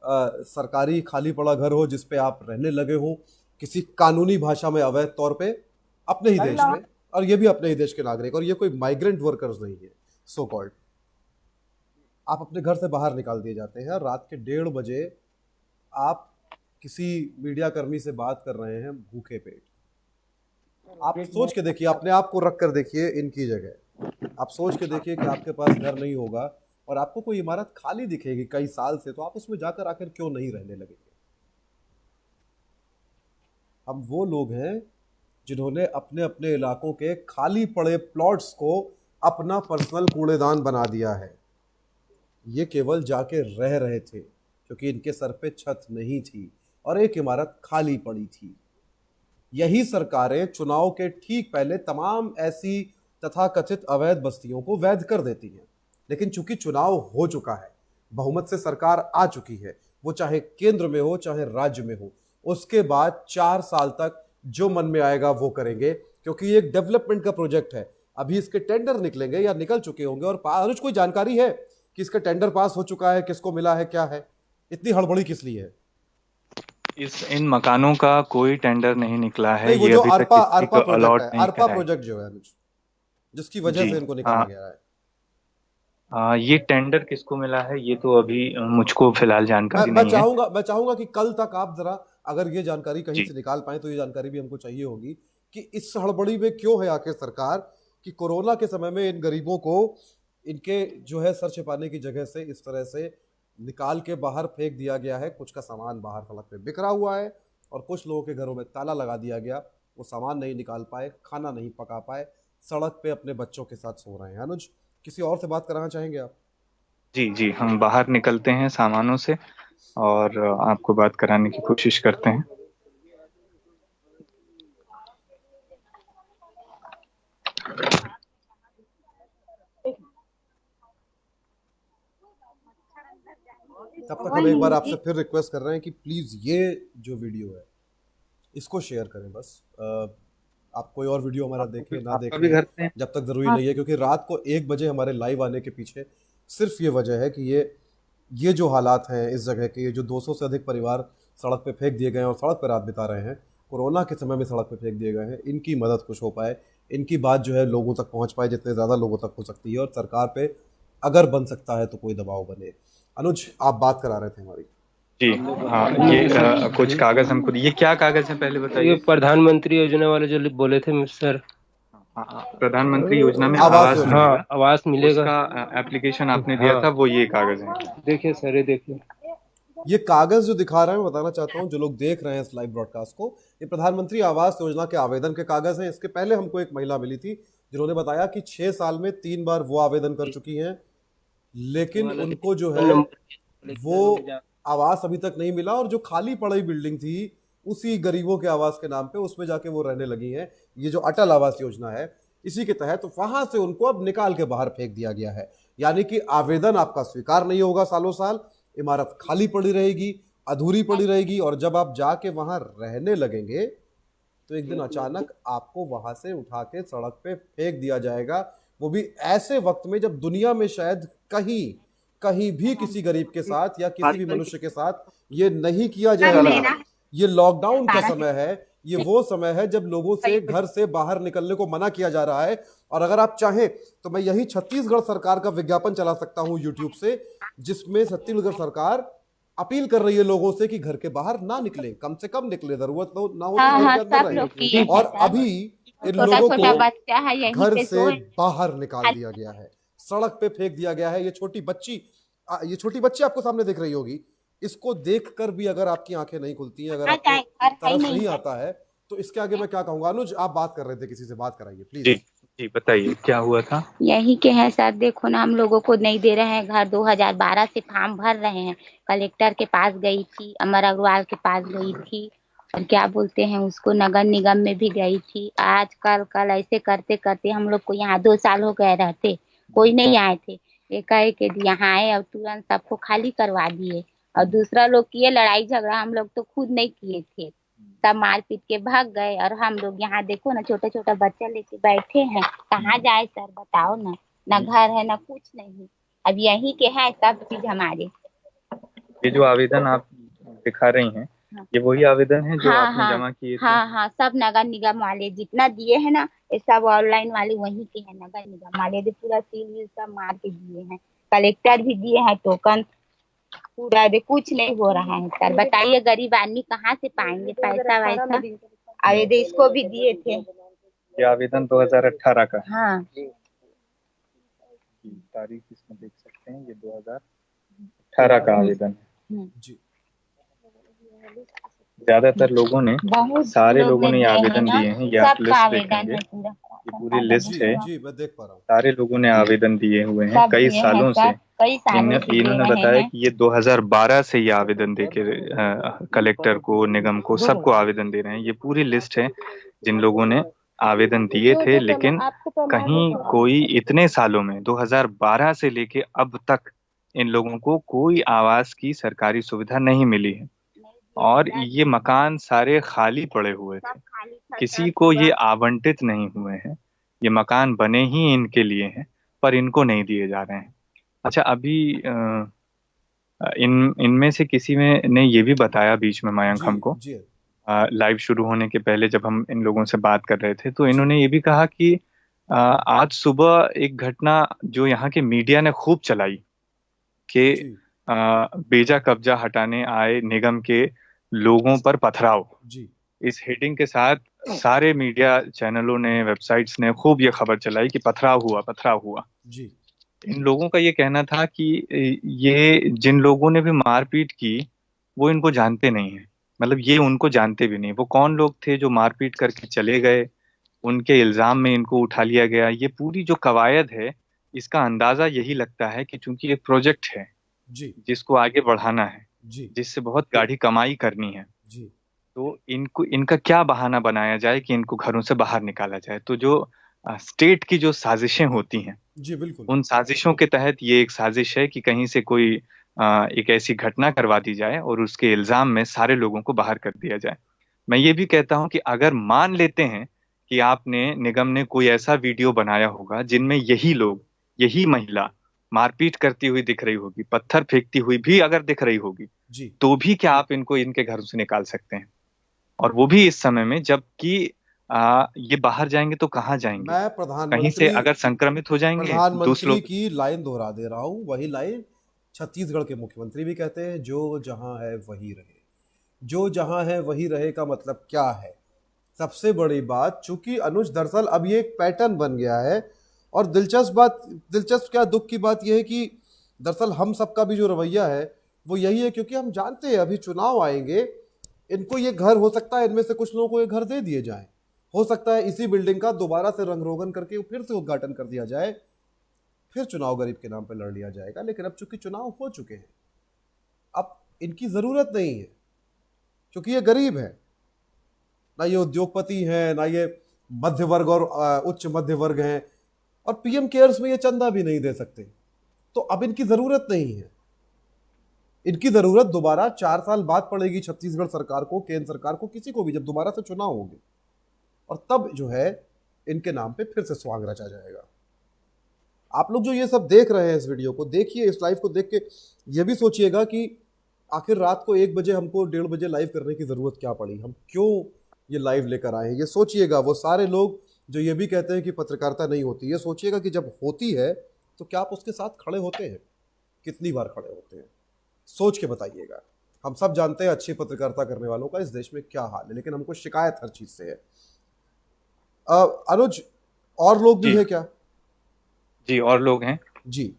सरकारी खाली पड़ा घर हो जिस पे आप रहने लगे हो, किसी कानूनी भाषा में अवैध तौर पे अपने ही देश में, और ये भी अपने ही देश के नागरिक, और ये कोई माइग्रेंट वर्कर्स नहीं है सो कॉल्ड। आप अपने घर से बाहर निकाल दिए जाते हैं। रात के 1:30 बजे आप किसी मीडिया कर्मी से बात कर रहे हैं भूखे पेट। आप सोच के देखिए, अपने आप को रख कर देखिए इनकी जगह। आप सोच के देखिए कि आपके पास घर नहीं होगा और आपको कोई इमारत खाली दिखेगी कई साल से, तो आप उसमें जाकर आखिर क्यों नहीं रहने लगेंगे? हम वो लोग हैं जिन्होंने अपने अपने इलाकों के खाली पड़े प्लॉट्स को अपना पर्सनल कूड़ेदान बना दिया है। ये केवल जाके रह रहे थे क्योंकि इनके सर पे छत नहीं थी और एक इमारत खाली पड़ी थी। यही सरकारें चुनाव के ठीक पहले तमाम ऐसी तथाकथित अवैध बस्तियों को वैध कर देती हैं, लेकिन चूंकि चुनाव हो चुका है, बहुमत से सरकार आ चुकी है, वो चाहे केंद्र में हो चाहे राज्य में हो, उसके बाद 4 साल तक जो मन में आएगा वो करेंगे, क्योंकि ये एक डेवलपमेंट का प्रोजेक्ट है। अभी इसके टेंडर निकलेंगे या निकल चुके होंगे, और अनुज कोई जानकारी है कि इसका टेंडर पास हो चुका है, किसको मिला है, क्या है? इतनी हड़बड़ी किस लिए है? इन मकानों का कोई टेंडर नहीं निकला है। नहीं, वो ये जो अभी तक अरपा किसी को प्रोजेक्ट अलॉट है, नहीं अरपा करा है। प्रोजेक्ट जो है अनुज, जिसकी वजह जी, से इनको निकाला गया है। ये टेंडर किसको मिला है ये तो अभी मुझको फिलहाल जानकारी मैं नहीं है। मैं चाहूंगा कि कल तक आप जरा अगर ये जानकारी कहीं से निकाल पाए तो ये जानकारी भी हमको चाहिए होगी कि इस हड़बड़ी में क्यों है आखिर सरकार कि कोरोना के समय में इन गरीबों को इनके जो है सर छिपाने की जगह से इस तरह से निकाल के बाहर फेंक दिया गया है। कुछ का सामान बाहर सड़क पे बिखरा हुआ है और कुछ लोगों के घरों में ताला लगा दिया गया, वो सामान नहीं निकाल पाए, खाना नहीं पका पाए, सड़क पे अपने बच्चों के साथ सो रहे हैं। अनुज, किसी और से बात कराना चाहेंगे आप? जी, हम बाहर निकलते हैं सामानों से और आपको बात कराने की कोशिश करते हैं। तब तक हम एक बार आपसे फिर रिक्वेस्ट कर रहे हैं कि प्लीज़ ये जो वीडियो है इसको शेयर करें। बस आप कोई और वीडियो हमारा देखें ना देखें जब तक ज़रूरी नहीं है, क्योंकि रात को 1 बजे हमारे लाइव आने के पीछे सिर्फ ये वजह है कि ये जो हालात हैं इस जगह के, ये जो 200 से अधिक परिवार सड़क पे फेंक दिए गए हैं और सड़क पे रात बिता रहे हैं, कोरोना के समय में सड़क पे फेंक दिए गए हैं, इनकी मदद कुछ हो पाए, इनकी बात जो है लोगों तक पहुंच पाए जितने ज़्यादा लोगों तक हो सकती है, और सरकार पे अगर बन सकता है तो कोई दबाव बने। अनुज, आप बात करा रहे थे हमारी। जी हाँ, ये कुछ कागज हमको, ये क्या कागज है पहले बताइए? ये प्रधानमंत्री योजना वाले जो बोले थे सर, प्रधानमंत्री योजना में आवास आवास हाँ आवास मिलेगा, उसका एप्लीकेशन आपने दिया था, वो ये कागज है। देखिए सर, ये देखिए ये कागज जो दिखा रहे हैं, मैं बताना चाहता हूँ जो लोग देख रहे हैं इस लाइव ब्रॉडकास्ट को, ये प्रधानमंत्री आवास योजना के आवेदन के कागज हैं। इसके पहले हमको एक महिला मिली थी जिन्होंने बताया कि 6 साल में 3 बार वो आवेदन कर चुकी हैं, लेकिन उनको जो है वो आवास अभी तक नहीं मिला, और जो खाली पड़ी बिल्डिंग थी उसी गरीबों के आवास के नाम पे उसमें जाके वो रहने लगी हैं। ये जो अटल आवास योजना है इसी के तहत वहां से उनको अब निकाल के बाहर फेंक दिया गया है। यानी कि आवेदन आपका स्वीकार नहीं होगा सालों साल, इमारत खाली पड़ी रहेगी, अधूरी पड़ी रहेगी, और जब आप जाके वहां रहने लगेंगे तो एक दिन अचानक आपको वहां से उठा के सड़क पे फेंक दिया जाएगा, वो भी ऐसे वक्त में जब दुनिया में शायद कहीं भी किसी गरीब के साथ या किसी भी मनुष्य के साथ ये नहीं किया जाएगा। ये लॉकडाउन का समय है, ये वो समय है जब लोगों से घर से बाहर निकलने को मना किया जा रहा है। और अगर आप चाहें तो मैं यही छत्तीसगढ़ सरकार का विज्ञापन चला सकता हूं यूट्यूब से, जिसमें छत्तीसगढ़ सरकार अपील कर रही है लोगों से कि घर के बाहर ना निकले, कम से कम निकले, जरूरत ना हो तो घर के अंदर रहें। और अभी इन लोगों को घर से बाहर निकाल दिया गया है, सड़क पे फेंक दिया गया है। ये छोटी बच्ची ये छोटी बच्ची आपको सामने दिख रही होगी, इसको देखकर भी अगर आपकी आंखें नहीं खुलती हैं, अगर हाँ, आपको और है ही तरस नहीं नहीं है। आता है, तो इसके आगे मैं क्या कहूंगा। अनुज, आप बात कर रहे थे, किसी से बात कराइए जी प्लीज। जी, बताइए क्या हुआ था। यही के हैं सर, देखो ना, हम लोगों को नहीं दे रहे हैं घर। 2012 से फॉर्म भर रहे हैं। कलेक्टर के पास गई थी, अमर अग्रवाल के पास गई थी, और क्या बोलते हैं उसको, नगर निगम में भी गई थी। आज कल कल ऐसे करते करते हम लोग को यहाँ 2 साल हो गए रहते, कोई नहीं आए थे। एकाएक यहाँ आए और तुरंत सबको खाली करवा दिए। और दूसरा लोग किए लड़ाई झगड़ा, हम लोग तो खुद नहीं किए थे। सब मार पीट के भाग गए, और हम लोग यहाँ देखो ना, छोटा छोटा बच्चा लेके बैठे हैं। कहाँ जाए सर, बताओ ना। ना घर है ना कुछ नहीं। अब यही के है सब चीज हमारे। ये जो आवेदन आप दिखा रही हैं, हाँ ये वही आवेदन है जो हाँ आपने हाँ जमा किए थे। हाँ हाँ, सब नगर निगम वाले जितना दिए हैं ना, ये सब ऑनलाइन वाले वही के हैं। नगर निगम वाले भी पूरा सील वील सब मार के दिए हैं। कलेक्टर भी दिए हैं टोकन पूरा। दे कुछ नहीं हो रहा है सर, बताइए गरीब आदमी कहाँ से पाएंगे पैसा वैसा। आवेदन इसको भी दिए थे। ये आवेदन 2018 का है। हाँ तारीख इसमें देख सकते हैं, ये 2018 का आवेदन है। जी, ज्यादातर लोगों ने, बहुत सारे लोग लोगों ने दिए हैं आवेदन ना, दिए हैं। ये आप सबका लिस्ट आवेदन देखेंगे, है पूरा। ये पूरी लिस्ट जी है। जी, मैं देख पा रहा हूँ। सारे लोगों ने आवेदन दिए हुए हैं सब कई दिए हैं सालों से। सर, कई सालों से दे इन्होंने रहे बताया हैं। कि ये 2012 से ये आवेदन दे के कलेक्टर को, निगम को, सबको आवेदन दे रहे हैं। ये पूरी लिस्ट है जिन लोगों ने आवेदन दिए थे, लेकिन कहीं कोई इतने सालों में 2012 से लेके अब तक इन लोगों को कोई आवास की सरकारी सुविधा नहीं मिली है। और ये मकान सारे खाली पड़े हुए थे, किसी को ये आवंटित नहीं हुए हैं। ये मकान बने ही इनके लिए हैं, पर इनको नहीं दिए जा रहे हैं। अच्छा, अभी इनमें से किसी में ने ये भी बताया बीच में, मयंक, जी हमको जी लाइव शुरू होने के पहले जब हम इन लोगों से बात कर रहे थे, तो इन्होंने ये भी कहा कि आज सुबह एक घटना जो यहाँ के मीडिया ने खूब चलाई कि जी बेजा कब्जा हटाने आए निगम के लोगों पर पथराव, जी इस हेडिंग के साथ सारे मीडिया चैनलों ने, वेबसाइट्स ने खूब ये खबर चलाई कि पथराव हुआ, पथराव हुआ। जी इन लोगों का ये कहना था कि ये जिन लोगों ने भी मारपीट की वो इनको जानते नहीं है। मतलब ये उनको जानते भी नहीं, वो कौन लोग थे जो मारपीट करके चले गए, उनके इल्जाम में इनको उठा लिया गया। ये पूरी जो कवायद है, इसका अंदाजा यही लगता है कि चूंकि एक प्रोजेक्ट है जी जिसको आगे बढ़ाना है, जी जिससे बहुत गाढ़ी कमाई करनी है, जी तो इनको, इनका क्या बहाना बनाया जाए कि इनको घरों से बाहर निकाला जाए। तो जो स्टेट की जो साजिशें होती हैं, जी, बिल्कुल। उन साजिशों के तहत ये एक साजिश है कि कहीं से कोई एक ऐसी घटना करवा दी जाए और उसके इल्जाम में सारे लोगों को बाहर कर दिया जाए। मैं ये भी कहता हूं कि अगर मान लेते हैं कि आपने, निगम ने कोई ऐसा वीडियो बनाया होगा जिनमें यही लोग, यही महिला मारपीट करती हुई दिख रही होगी, पत्थर फेंकती हुई भी अगर दिख रही होगी, जी तो भी क्या आप इनको इनके घरों से निकाल सकते हैं? और वो भी इस समय में जबकि ये बाहर जाएंगे तो कहाँ जाएंगे? मैं कहीं से अगर संक्रमित हो जाएंगे दूसरों। प्रधानमंत्री की लाइन दोहरा दे रहा हूँ, वही लाइन छत्तीसगढ़ के मुख्यमंत्री भी कहते हैं, जो जहां है वही रहे। जो जहां है वही रहे का मतलब क्या है? सबसे बड़ी बात, चूंकि अनुज, दरअसल अब ये एक पैटर्न बन गया है। और दिलचस्प क्या, दुख की बात यह है कि दरअसल हम सबका भी जो रवैया है वो यही है, क्योंकि हम जानते हैं अभी चुनाव आएंगे, इनको ये घर, हो सकता है इनमें से कुछ लोगों को ये घर दे दिए जाए, हो सकता है इसी बिल्डिंग का दोबारा से रंग रोगन करके फिर से उद्घाटन कर दिया जाए, फिर चुनाव गरीब के नाम पर लड़ लिया जाएगा। लेकिन अब चूंकि चुनाव हो चुके हैं, अब इनकी जरूरत नहीं है, क्योंकि ये गरीब है, ना ये उद्योगपति हैं, ना ये मध्य वर्ग और उच्च मध्य वर्ग हैं, और पीएम केयर्स में ये चंदा भी नहीं दे सकते। तो अब इनकी जरूरत नहीं है। इनकी जरूरत दोबारा 4 साल बाद पड़ेगी छत्तीसगढ़ सरकार को, केंद्र सरकार को, किसी को भी, जब दोबारा से चुनाव होंगे, और तब जो है इनके नाम पे फिर से स्वांग रचा जाएगा। आप लोग जो ये सब देख रहे हैं, इस वीडियो को देखिए, इस लाइव को देख के ये भी सोचिएगा कि आखिर रात को 1 बजे हमको 1:30 बजे लाइव करने की जरूरत क्या पड़ी, हम क्यों ये लाइव लेकर आए हैं। ये सोचिएगा। वो सारे लोग जो ये भी कहते हैं कि पत्रकारिता नहीं होती, ये सोचिएगा कि जब होती है तो क्या आप उसके साथ खड़े होते हैं? कितनी बार खड़े होते हैं? सोच के बताइएगा। हम सब जानते हैं अच्छी पत्रकारिता करने वालों का इस देश में क्या हाल है, लेकिन हमको शिकायत हर चीज से है। अनुज, और लोग भी जी है क्या? जी, और लोग हैं जी।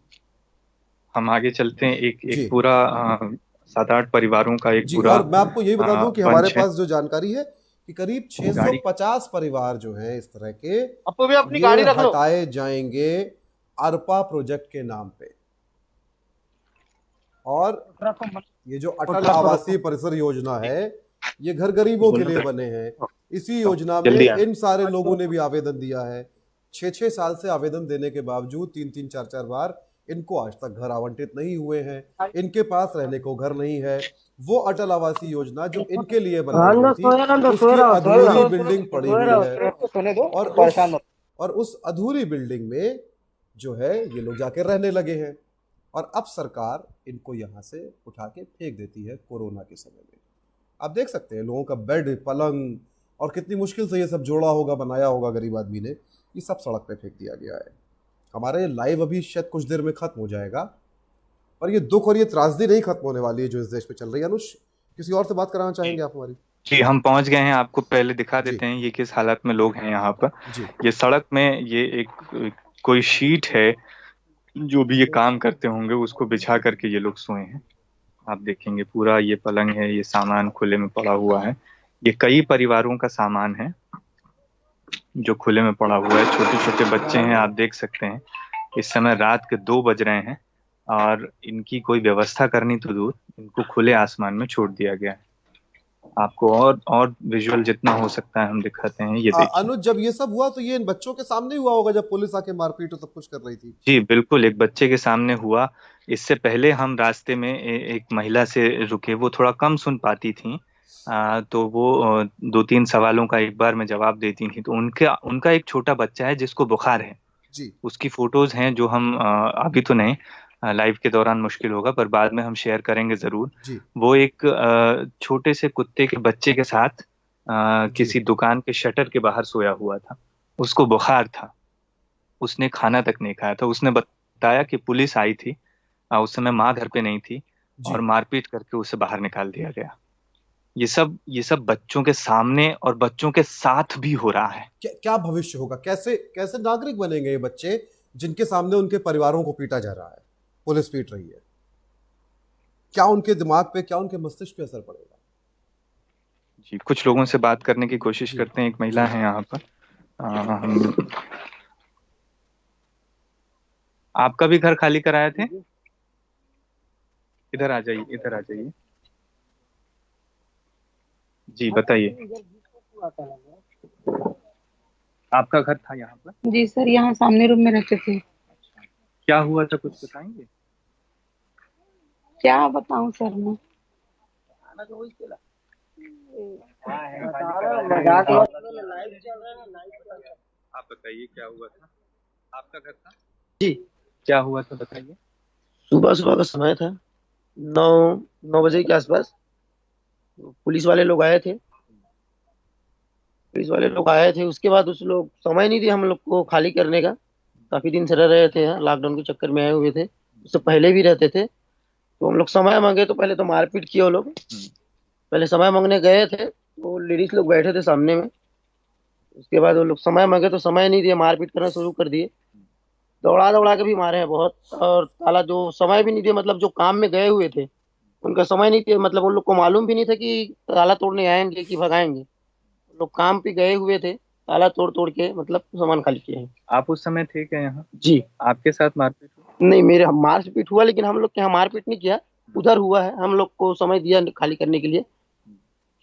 हम आगे चलते हैं। एक जी एक पूरा 7-8 परिवारों का एक जी। पूरा और मैं आपको यही बता दूं कि हमारे बंच है। पास जो जानकारी है कि करीब गाड़ी 650 परिवार जो है इस तरह के, अपो भी अपनी ये गाड़ी रख लो। हटाए जाएंगे अरपा प्रोजेक्ट के नाम पे। और ये जो अटल आवासीय परिसर योजना है, ये घर गरीबों के लिए बने हैं। इसी योजना में जल्दी आ। इन सारे लोगों ने भी आवेदन दिया है। 6-6 साल से आवेदन देने के बावजूद 3-3 4-4 बार इनको आज तक घर आवंटित नहीं हुए हैं। इनके पास रहने को घर नहीं है। वो अटल आवासीय योजना जो इनके लिए बनाई गई थी, उसकी अधूरी बिल्डिंग पड़ी हुई है। और उस अधूरी बिल्डिंग में जो है ये लोग जाके रहने लगे हैं। और अब सरकार इनको यहाँ से उठा के फेंक देती है कोरोना के समय में। आप देख सकते हैं लोगों का बेड, पलंग, और कितनी मुश्किल से ये सब जोड़ा होगा, बनाया होगा गरीब आदमी ने, ये सब सड़क पे फेंक दिया गया है। हमारे लाइव अभी शायद कुछ देर में खत्म हो जाएगा, पर ये दुख और ये त्रासदी नहीं खत्म होने वाली है जो इस देश में चल रही है। अनुष, किसी और से बात कराना चाहेंगे आप हमारी? जी, हम पहुंच गए हैं। आपको पहले दिखा जी देते हैं ये किस हालत में लोग हैं यहाँ पर। जी ये सड़क में ये एक कोई शीट है, जो भी ये काम करते होंगे उसको बिछा करके ये लोग सोए हैं। आप देखेंगे पूरा ये पलंग है, ये सामान खुले में पड़ा हुआ है। ये कई परिवारों का सामान है जो खुले में पड़ा हुआ है। छोटे छोटे बच्चे हैं, आप देख सकते हैं। इस समय रात के 2 बज रहे हैं और इनकी कोई व्यवस्था करनी तो दूर, इनको खुले आसमान में छोड़ दिया गया है। आपको और विजुअल जितना हो सकता है हम दिखाते हैं। ये देखिए। अनुज, जब ये सब हुआ तो ये इन बच्चों के सामने हुआ होगा जब पुलिस आके मारपीट और सब कुछ कर रही थी? जी बिल्कुल, एक बच्चे के सामने हुआ। इससे पहले हम रास्ते में एक महिला से रुके, वो थोड़ा कम सुन पाती थी। तो वो 2-3 सवालों का एक बार में जवाब देती थी। तो उनका एक छोटा बच्चा है जिसको बुखार है जी। उसकी फोटोज हैं जो हम अभी तो नहीं, लाइव के दौरान मुश्किल होगा, पर बाद में हम शेयर करेंगे जरूर। जी वो एक छोटे से कुत्ते के बच्चे के साथ जी किसी दुकान के शटर के बाहर सोया हुआ था। उसको बुखार था, उसने खाना तक नहीं खाया था। उसने बताया कि पुलिस आई थी, उस समय माँ घर पे नहीं थी, जी। और मारपीट करके उसे बाहर निकाल दिया गया। ये सब बच्चों के सामने और बच्चों के साथ भी हो रहा है। क्या भविष्य होगा? कैसे कैसे नागरिक बनेंगे ये बच्चे जिनके सामने उनके परिवारों को पीटा जा रहा है, पुलिस पीट रही है? क्या उनके दिमाग पे, क्या उनके मस्तिष्क पे असर पड़ेगा? जी, कुछ लोगों से बात करने की कोशिश जी करते हैं। एक महिला है यहाँ पर। आपका भी घर खाली कराए थे? इधर आ जाइए, इधर आ जाइए। जी बताइए, आपका घर था यहाँ पर? जी सर, यहाँ सामने रूम में रहते थे। क्या हुआ था, कुछ बताएंगे? क्या बताऊं सर मैं? आप बताइए क्या हुआ था, आपका घर था? जी, क्या हुआ था बताइए। सुबह सुबह का समय था, 9 बजे के आसपास पुलिस वाले लोग आए थे। उसके बाद उस लोग समय नहीं दिया हम लोग को खाली करने का। काफी दिन से रह रहे थे यहाँ, लॉकडाउन के चक्कर में आए हुए थे, उससे पहले भी रहते थे। तो हम लोग समय मांगे तो पहले तो मारपीट किए वो लोग। पहले समय मांगने गए थे तो लेडीज लोग बैठे थे सामने में। उसके बाद वो लोग समय मांगे तो समय नहीं दिया, मारपीट करना शुरू कर दिए। दौड़ा दौड़ा के भी मारे हैं बहुत। और ताला जो समय भी नहीं दिया, मतलब जो काम में गए हुए थे उनका समय नहीं दिया। मतलब उन लोग को मालूम भी नहीं था कि ताला तोड़ने आएंगे कि भगाएंगे। लोग काम पे गए हुए थे, ताला तोड़ तोड़ के मतलब सामान खाली किए हैं। आप उस समय थे क्या यहाँ? जी। आपके साथ मारपीट हुआ? नहीं, मेरे मारपीट हुआ, लेकिन हम लोग के यहाँ मारपीट नहीं किया, उधर हुआ है। हम लोग को समय दिया खाली करने के लिए।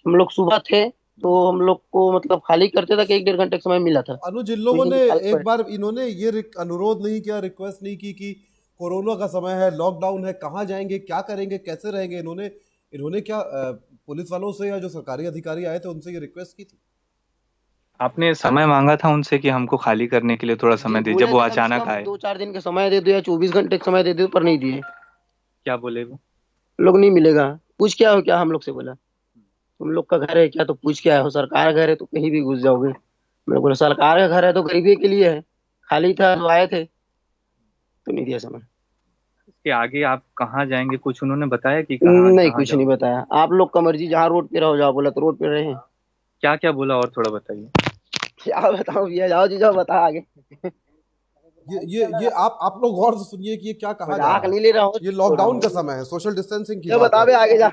हम लोग सुबह थे तो हम लोग को मतलब खाली करते तक 1-1.5 घंटे का समय मिला था। अनुज, इन लोगों ने एक बार इन्होंने ये अनुरोध नहीं किया, रिक्वेस्ट नहीं की कि कोरोना का समय है, लॉकडाउन है, कहाँ जाएंगे, क्या करेंगे, कैसे रहेंगे? इन्होंने क्या पुलिस वालों से या जो सरकारी अधिकारी आए थे उनसे ये रिक्वेस्ट की थी? आपने समय मांगा था उनसे कि हमको खाली करने के लिए थोड़ा समय दे, जब वो अचानक आए? 2-4 दिन का समय दे दो या 24 घंटे का समय दे दो, पर नहीं दिए। क्या बोले वो लोग? नहीं मिलेगा। पूछ क्या हो, क्या हम लोग से बोला तुम लोग का घर है क्या? तो पूछ क्या हो, सरकार घर है तो कहीं भी घुस जाओगे। मैंने बोला सरकार का घर है तो गरीबी के लिए है, खाली था तो आए थे, तो नहीं दिया समय। इसके आगे आप कहाँ जाएंगे, कुछ उन्होंने बताया कि नहीं, कुछ नहीं बताया। आप लोग का मर्जी, जहाँ रोड पे रहो जाओ। बोला तो रोड पे रहे हैं। क्या क्या बोला और थोड़ा बताइए। क्या बताऊं भैया, जाओ जी जाओ, बता आगे। ये आप लोग गौर से सुनिए कि ये क्या कहा जा मजाक रहा नहीं है। ले रहा हूँ। ये लॉकडाउन का समय है, सोशल डिस्टेंसिंग की ये बात बता बे है। आगे जा।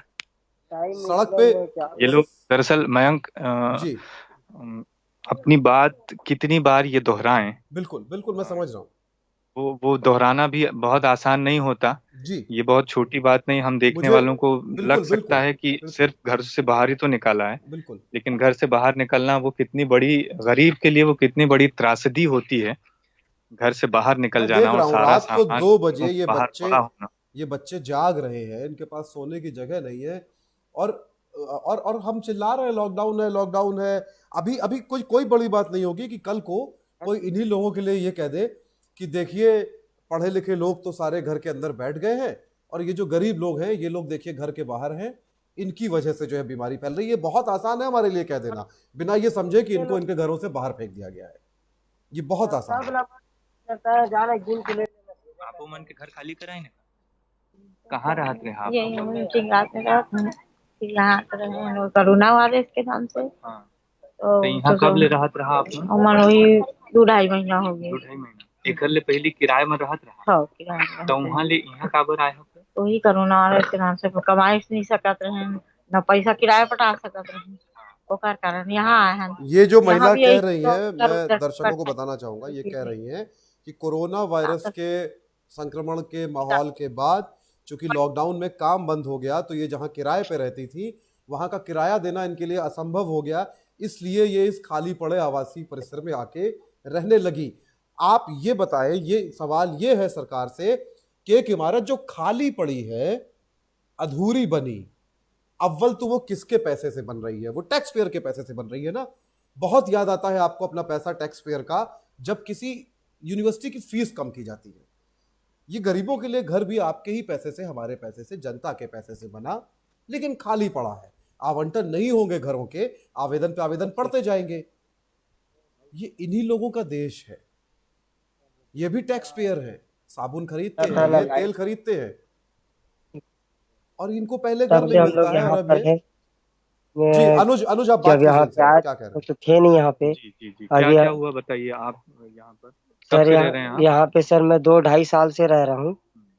सड़क पे ये लोग दरअसल मयंक जी अपनी बात कितनी बार ये दोहराएं, बिल्कुल बिल्कुल मैं समझ रहा हूँ वो दोहराना भी बहुत आसान नहीं होता। जी। ये बहुत छोटी बात नहीं, हम देखने मुझे वालों को लग बिल्कुल सकता बिल्कुल है कि बिल्कुल सिर्फ घर से बाहर ही तो निकाला है, बिल्कुल लेकिन घर से बाहर निकलना वो कितनी बड़ी, गरीब के लिए वो कितनी बड़ी त्रासदी होती है, घर से बाहर निकल मैं जाना देख और रहा हूँ सारा रात को सामान 2 बजे घरों के बाहर पड़ा होना। ये बच्चे जाग रहे हैं, इनके पास सोने की जगह नहीं है और और हम चिल्ला रहे हैं लॉकडाउन है लॉकडाउन है। अभी अभी कोई बड़ी बात नहीं होगी कि कल को कोई इन्हीं लोगों के लिए ये कह दे कि देखिए पढ़े लिखे लोग तो सारे घर के अंदर बैठ गए हैं और ये जो गरीब लोग हैं ये लोग देखिए घर के बाहर हैं, इनकी वजह से जो है बीमारी फैल रही है। बहुत आसान है हमारे लिए कह देना बिना ये समझे कि इनको इनके घरों से बाहर फेंक दिया गया है। ये बहुत आसान है। आप मन के घर खाली कराए ना, कहाँ रहते रहे आप? यही हम चिंगात में रहते हैं, यहाँ पे रहे हैं लोग कोरोना वायरस के नाम से। हाँ। तो यहाँ कब ले रहत रहा आप? हमार वही 2-2.5 महीना हो गए। 2-2.5 महीना। एक घर ले पहले किराए में रहत रहा। हाँ किराए में तो रहते वहाँ ले यहाँ काबर आए हो? तो वही कोरोना वायरस के नाम से कमाई नहीं सकत रहे, न पैसा किराया पटा सकत रहे, ओकर कारण यहाँ आए हैं। ये जो महिला यहाँ भी कह यही रही तो है, इधर मैं उधर दर्शकों को करते बताना चाहूंगा, ये हैं। कह रही हैं कि कोरोना वायरस के संक्रमण के माहौल के बाद चूंकि लॉकडाउन में काम बंद हो गया तो ये जहां किराए पे रहती थी वहां का किराया देना इनके लिए असंभव हो गया, इसलिए ये इस खाली पड़े आवासीय परिसर में आके रहने लगी। आप ये बताएं, ये सवाल ये है सरकार से कि एक इमारत जो खाली पड़ी है, अधूरी बनी, अव्वल तो वो किसके पैसे से बन रही है? वो टैक्स पेयर के पैसे से बन रही है ना। बहुत याद आता है आपको अपना पैसा टैक्स पेयर का जब किसी यूनिवर्सिटी की फीस कम की जाती है। ये गरीबों के लिए घर भी आपके ही पैसे से, हमारे पैसे से, जनता के पैसे से बना, लेकिन खाली पड़ा है। आवंटन नहीं होंगे घरों के, आवेदन पे आवेदन पड़ते जाएंगे। ये इन्हीं लोगों का देश है, ये भी टैक्स पेयर है, साबुन खरीदते हैं, ये तेल खरीदते हैं और इनको पहले घर नहीं मिलता है। और अब ये जी अनुज आप बात यहाँ कीजिए, पे क्या कह रहे हैं? तो थे नहीं यहाँ पे। जी जी जी, क्या क्या हुआ बताइए। आप यहाँ पर कब सर से रह रहे हैं आप? यहाँ पे सर मैं 2-2.5 साल से रह रहा हूँ।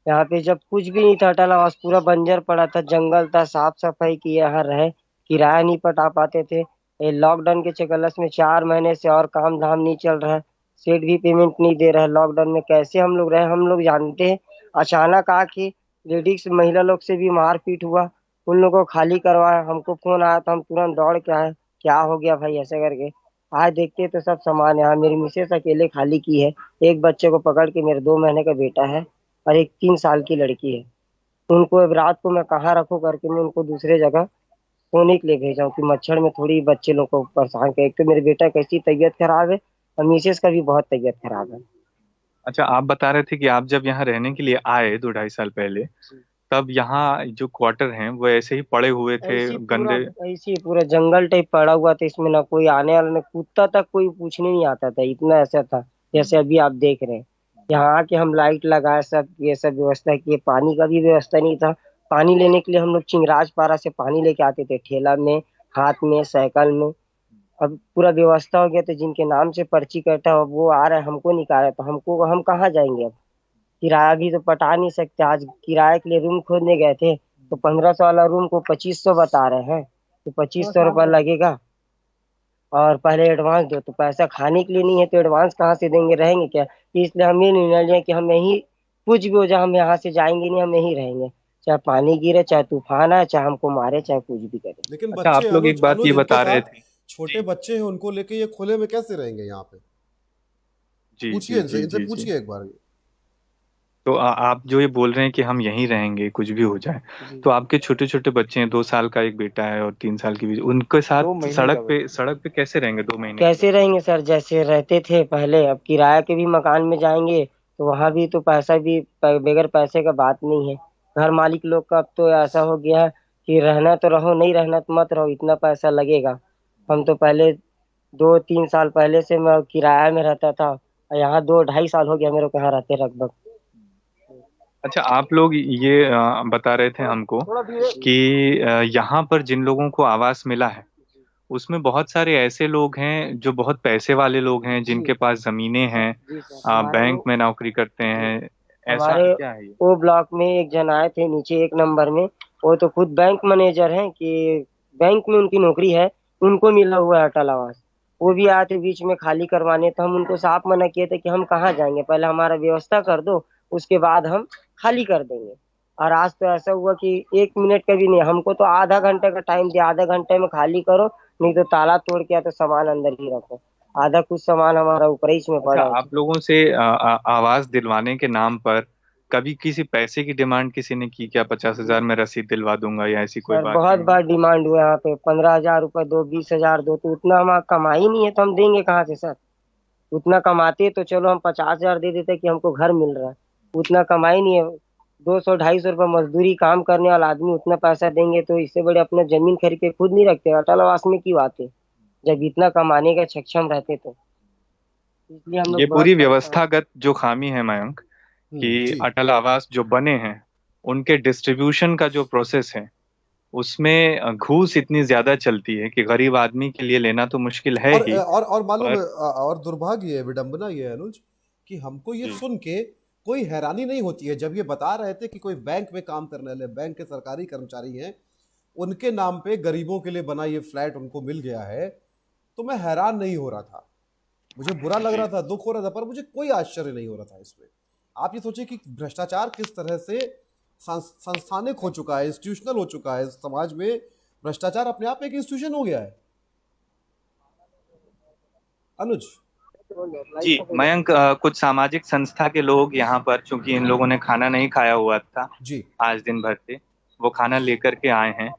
यहाँ पे जब कुछ भी नहीं था, टलावास पूरा बंजर पड़ा था, जंगल था, साफ सफाई की यहाँ रहे, किराया नहीं पटा पाते थे। ये लॉकडाउन के चकलस में 4 महीने से और काम धाम नहीं चल रहा है, सेठ भी पेमेंट नहीं दे रहा है। लॉकडाउन में कैसे हम लोग रहे हम लोग जानते हैं। अचानक आके लेडीज महिला लोग से भी मारपीट हुआ, उन लोगों को खाली करवाया, हमको फोन आया तो हम तुरंत दौड़ के आए, क्या हो गया भाई ऐसे करके। आज देखते तो सब सामान यहाँ मेरी मिसेस अकेले खाली की है, एक बच्चे को पकड़ के, मेरे 2 महीने का बेटा है और एक 3 साल की लड़की है। उनको अब रात को मैं कहाँ रखूँ करके मैं उनको दूसरे जगह सोने के लिए भेजा हूँ कि मच्छर में थोड़ी बच्चे लोग को परेशान करे। एक तो मेरे बेटा की तबीयत खराब है और मिसेस का भी बहुत तबीयत खराब है। अच्छा, आप बता रहे थे कि आप जब यहाँ रहने के लिए आए 2-2.5 साल पहले, तब यहाँ जो क्वार्टर हैं वो ऐसे ही पड़े हुए थे, गंदे? ऐसे ही पूरा जंगल टाइप पड़ा हुआ था, इसमें ना कोई आने वाला, ना कुत्ता तक कोई पूछने नहीं आता था, इतना ऐसा था जैसे अभी आप देख रहे हैं। यहाँ आके हम लाइट लगाए, सब ये सब व्यवस्था किए, पानी का भी व्यवस्था नहीं था। पानी लेने के लिए हम लोग चिंगराज पारा से पानी लेके आते थे, ठेला में, हाथ में, साइकिल में। अब पूरा व्यवस्था हो गया तो जिनके नाम से पर्ची कटा हो वो आ रहा है, हमको निकाला तो हम कहाँ जाएंगे अब? किराया भी तो पटा नहीं सकते। आज किराए के लिए रूम खोजने गए थे तो 1500 वाला रूम को 2500 बता रहे हैं, तो 2500 रुपया लगेगा और पहले एडवांस दो। तो पैसा खाने के लिए नहीं है तो एडवांस कहाँ से देंगे, रहेंगे क्या? इसलिए हम ये निर्णय लिया कि हम यहीं, कुछ भी हो जाए हम यहाँ से जाएंगे नहीं, हम यहीं रहेंगे, चाहे पानी गिरे, चाहे तूफान आए, चाहे हमको मारे, चाहे कुछ भी करे। लेकिन अच्छा, आप बच्चे लोग एक बात ये बता रहे थे, छोटे बच्चे हैं, उनको लेके ये खुले में कैसे रहेंगे यहाँ पे? जी पूछिए जी इनसे जी पूछिए एक बार। तो आप जो ये बोल रहे हैं कि हम यहीं रहेंगे कुछ भी हो जाए, तो आपके छोटे छोटे बच्चे हैं, 2 साल का एक बेटा है और 3 साल की भी, उनके साथ सड़क पे कैसे रहेंगे 2 महीने? कैसे रहेंगे सर, जैसे रहते थे पहले। अब किराए के भी मकान में जाएंगे तो वहां भी तो पैसा भी बगैर पैसे का बात नहीं है। घर मालिक लोग का अब तो ऐसा हो गया है कि रहना तो रहो, नहीं रहना तो मत रहो, इतना पैसा लगेगा। हम तो पहले 2-3 साल पहले से मैं किराया में रहता था, यहाँ 2-2.5 साल हो गया मेरे को यहाँ रहते लगभग। अच्छा, आप लोग ये बता रहे थे हमको कि यहाँ पर जिन लोगों को आवास मिला है उसमें बहुत सारे ऐसे लोग हैं जो बहुत पैसे वाले लोग हैं, जिनके पास जमीनें हैं, जी सर, हमारे बैंक में नौकरी करते हैं। ऐसा हमारे क्या है ये? वो ब्लॉक में एक जन आए थे नीचे 1 नंबर में, वो तो खुद बैंक मैनेजर हैं कि बैंक में उनकी नौकरी है, उनको मिला हुआ है अटल आवास। वो भी आए थे बीच में खाली करवाने, तो हम उनको साफ मना किए थे कि हम कहाँ जाएंगे, पहले हमारा व्यवस्था कर दो, उसके बाद हम खाली कर देंगे। और आज तो ऐसा हुआ कि 1 मिनट का भी नहीं, हमको तो आधा घंटे का टाइम दिया, आधा घंटे में खाली करो, नहीं तो ताला तोड़ के या तो सामान अंदर ही रखो। आधा कुछ सामान हमारा ऊपर ही में अच्छा, पड़ा है। आप लोगों से आवास दिलवाने के नाम पर कभी किसी पैसे की डिमांड किसी ने की क्या? 50,000 में रसीद दिलवा दूंगा, या ऐसी कोई सर बात बहुत नहीं? बार डिमांड हुआ यहाँ पे, 15,000 रुपये दो, 20,000 दो, तो उतना हमारा कमाई नहीं है, तो हम देंगे कहाँ से सर? उतना कमाते तो चलो हम 50,000 दे देते कि हमको घर मिल रहा है, उतना कमाई नहीं है। 200-250 रुपये मजदूरी, काम करने वाला आदमी उतना पैसा देंगे तो इससे बड़े अपना जमीन खरीद के खुद नहीं रखते, अटल आवास में क्यों आते जब इतना कमाने का सक्षम रहते तो। इसलिए हम ये लोग बहुत पूरी परेशान। व्यवस्थागत जो खामी है मयंक, कि जी अटल आवास जो बने हैं उनके डिस्ट्रीब्यूशन का जो प्रोसेस है, उसमें घूस इतनी ज्यादा चलती है कि गरीब आदमी के लिए लेना तो मुश्किल है और ही। और मालूम है, पर और दुर्भाग्य है, विडंबना ये है अनुज, कि हमको ये जी सुन के कोई हैरानी नहीं होती है जब ये बता रहे थे कि कोई बैंक में काम करने वाले, बैंक के सरकारी कर्मचारी हैं, उनके नाम पे गरीबों के लिए बना ये फ्लैट उनको मिल गया है, तो मैं हैरान नहीं हो रहा था। मुझे बुरा लग जी रहा था, दुख हो रहा था, पर मुझे कोई आश्चर्य नहीं हो रहा था इसमें। आप ये सोचिए कि भ्रष्टाचार किस तरह से संस्थानिक हो चुका है, इंस्टीट्यूशनल हो चुका है समाज में। भ्रष्टाचार अपने आप में एक इंस्टीट्यूशन हो गया है अनुज। जी मयंक, कुछ सामाजिक संस्था के लोग यहाँ पर, चूंकि इन लोगों ने खाना नहीं खाया हुआ था जी आज दिन भर से, वो खाना लेकर के आए हैं।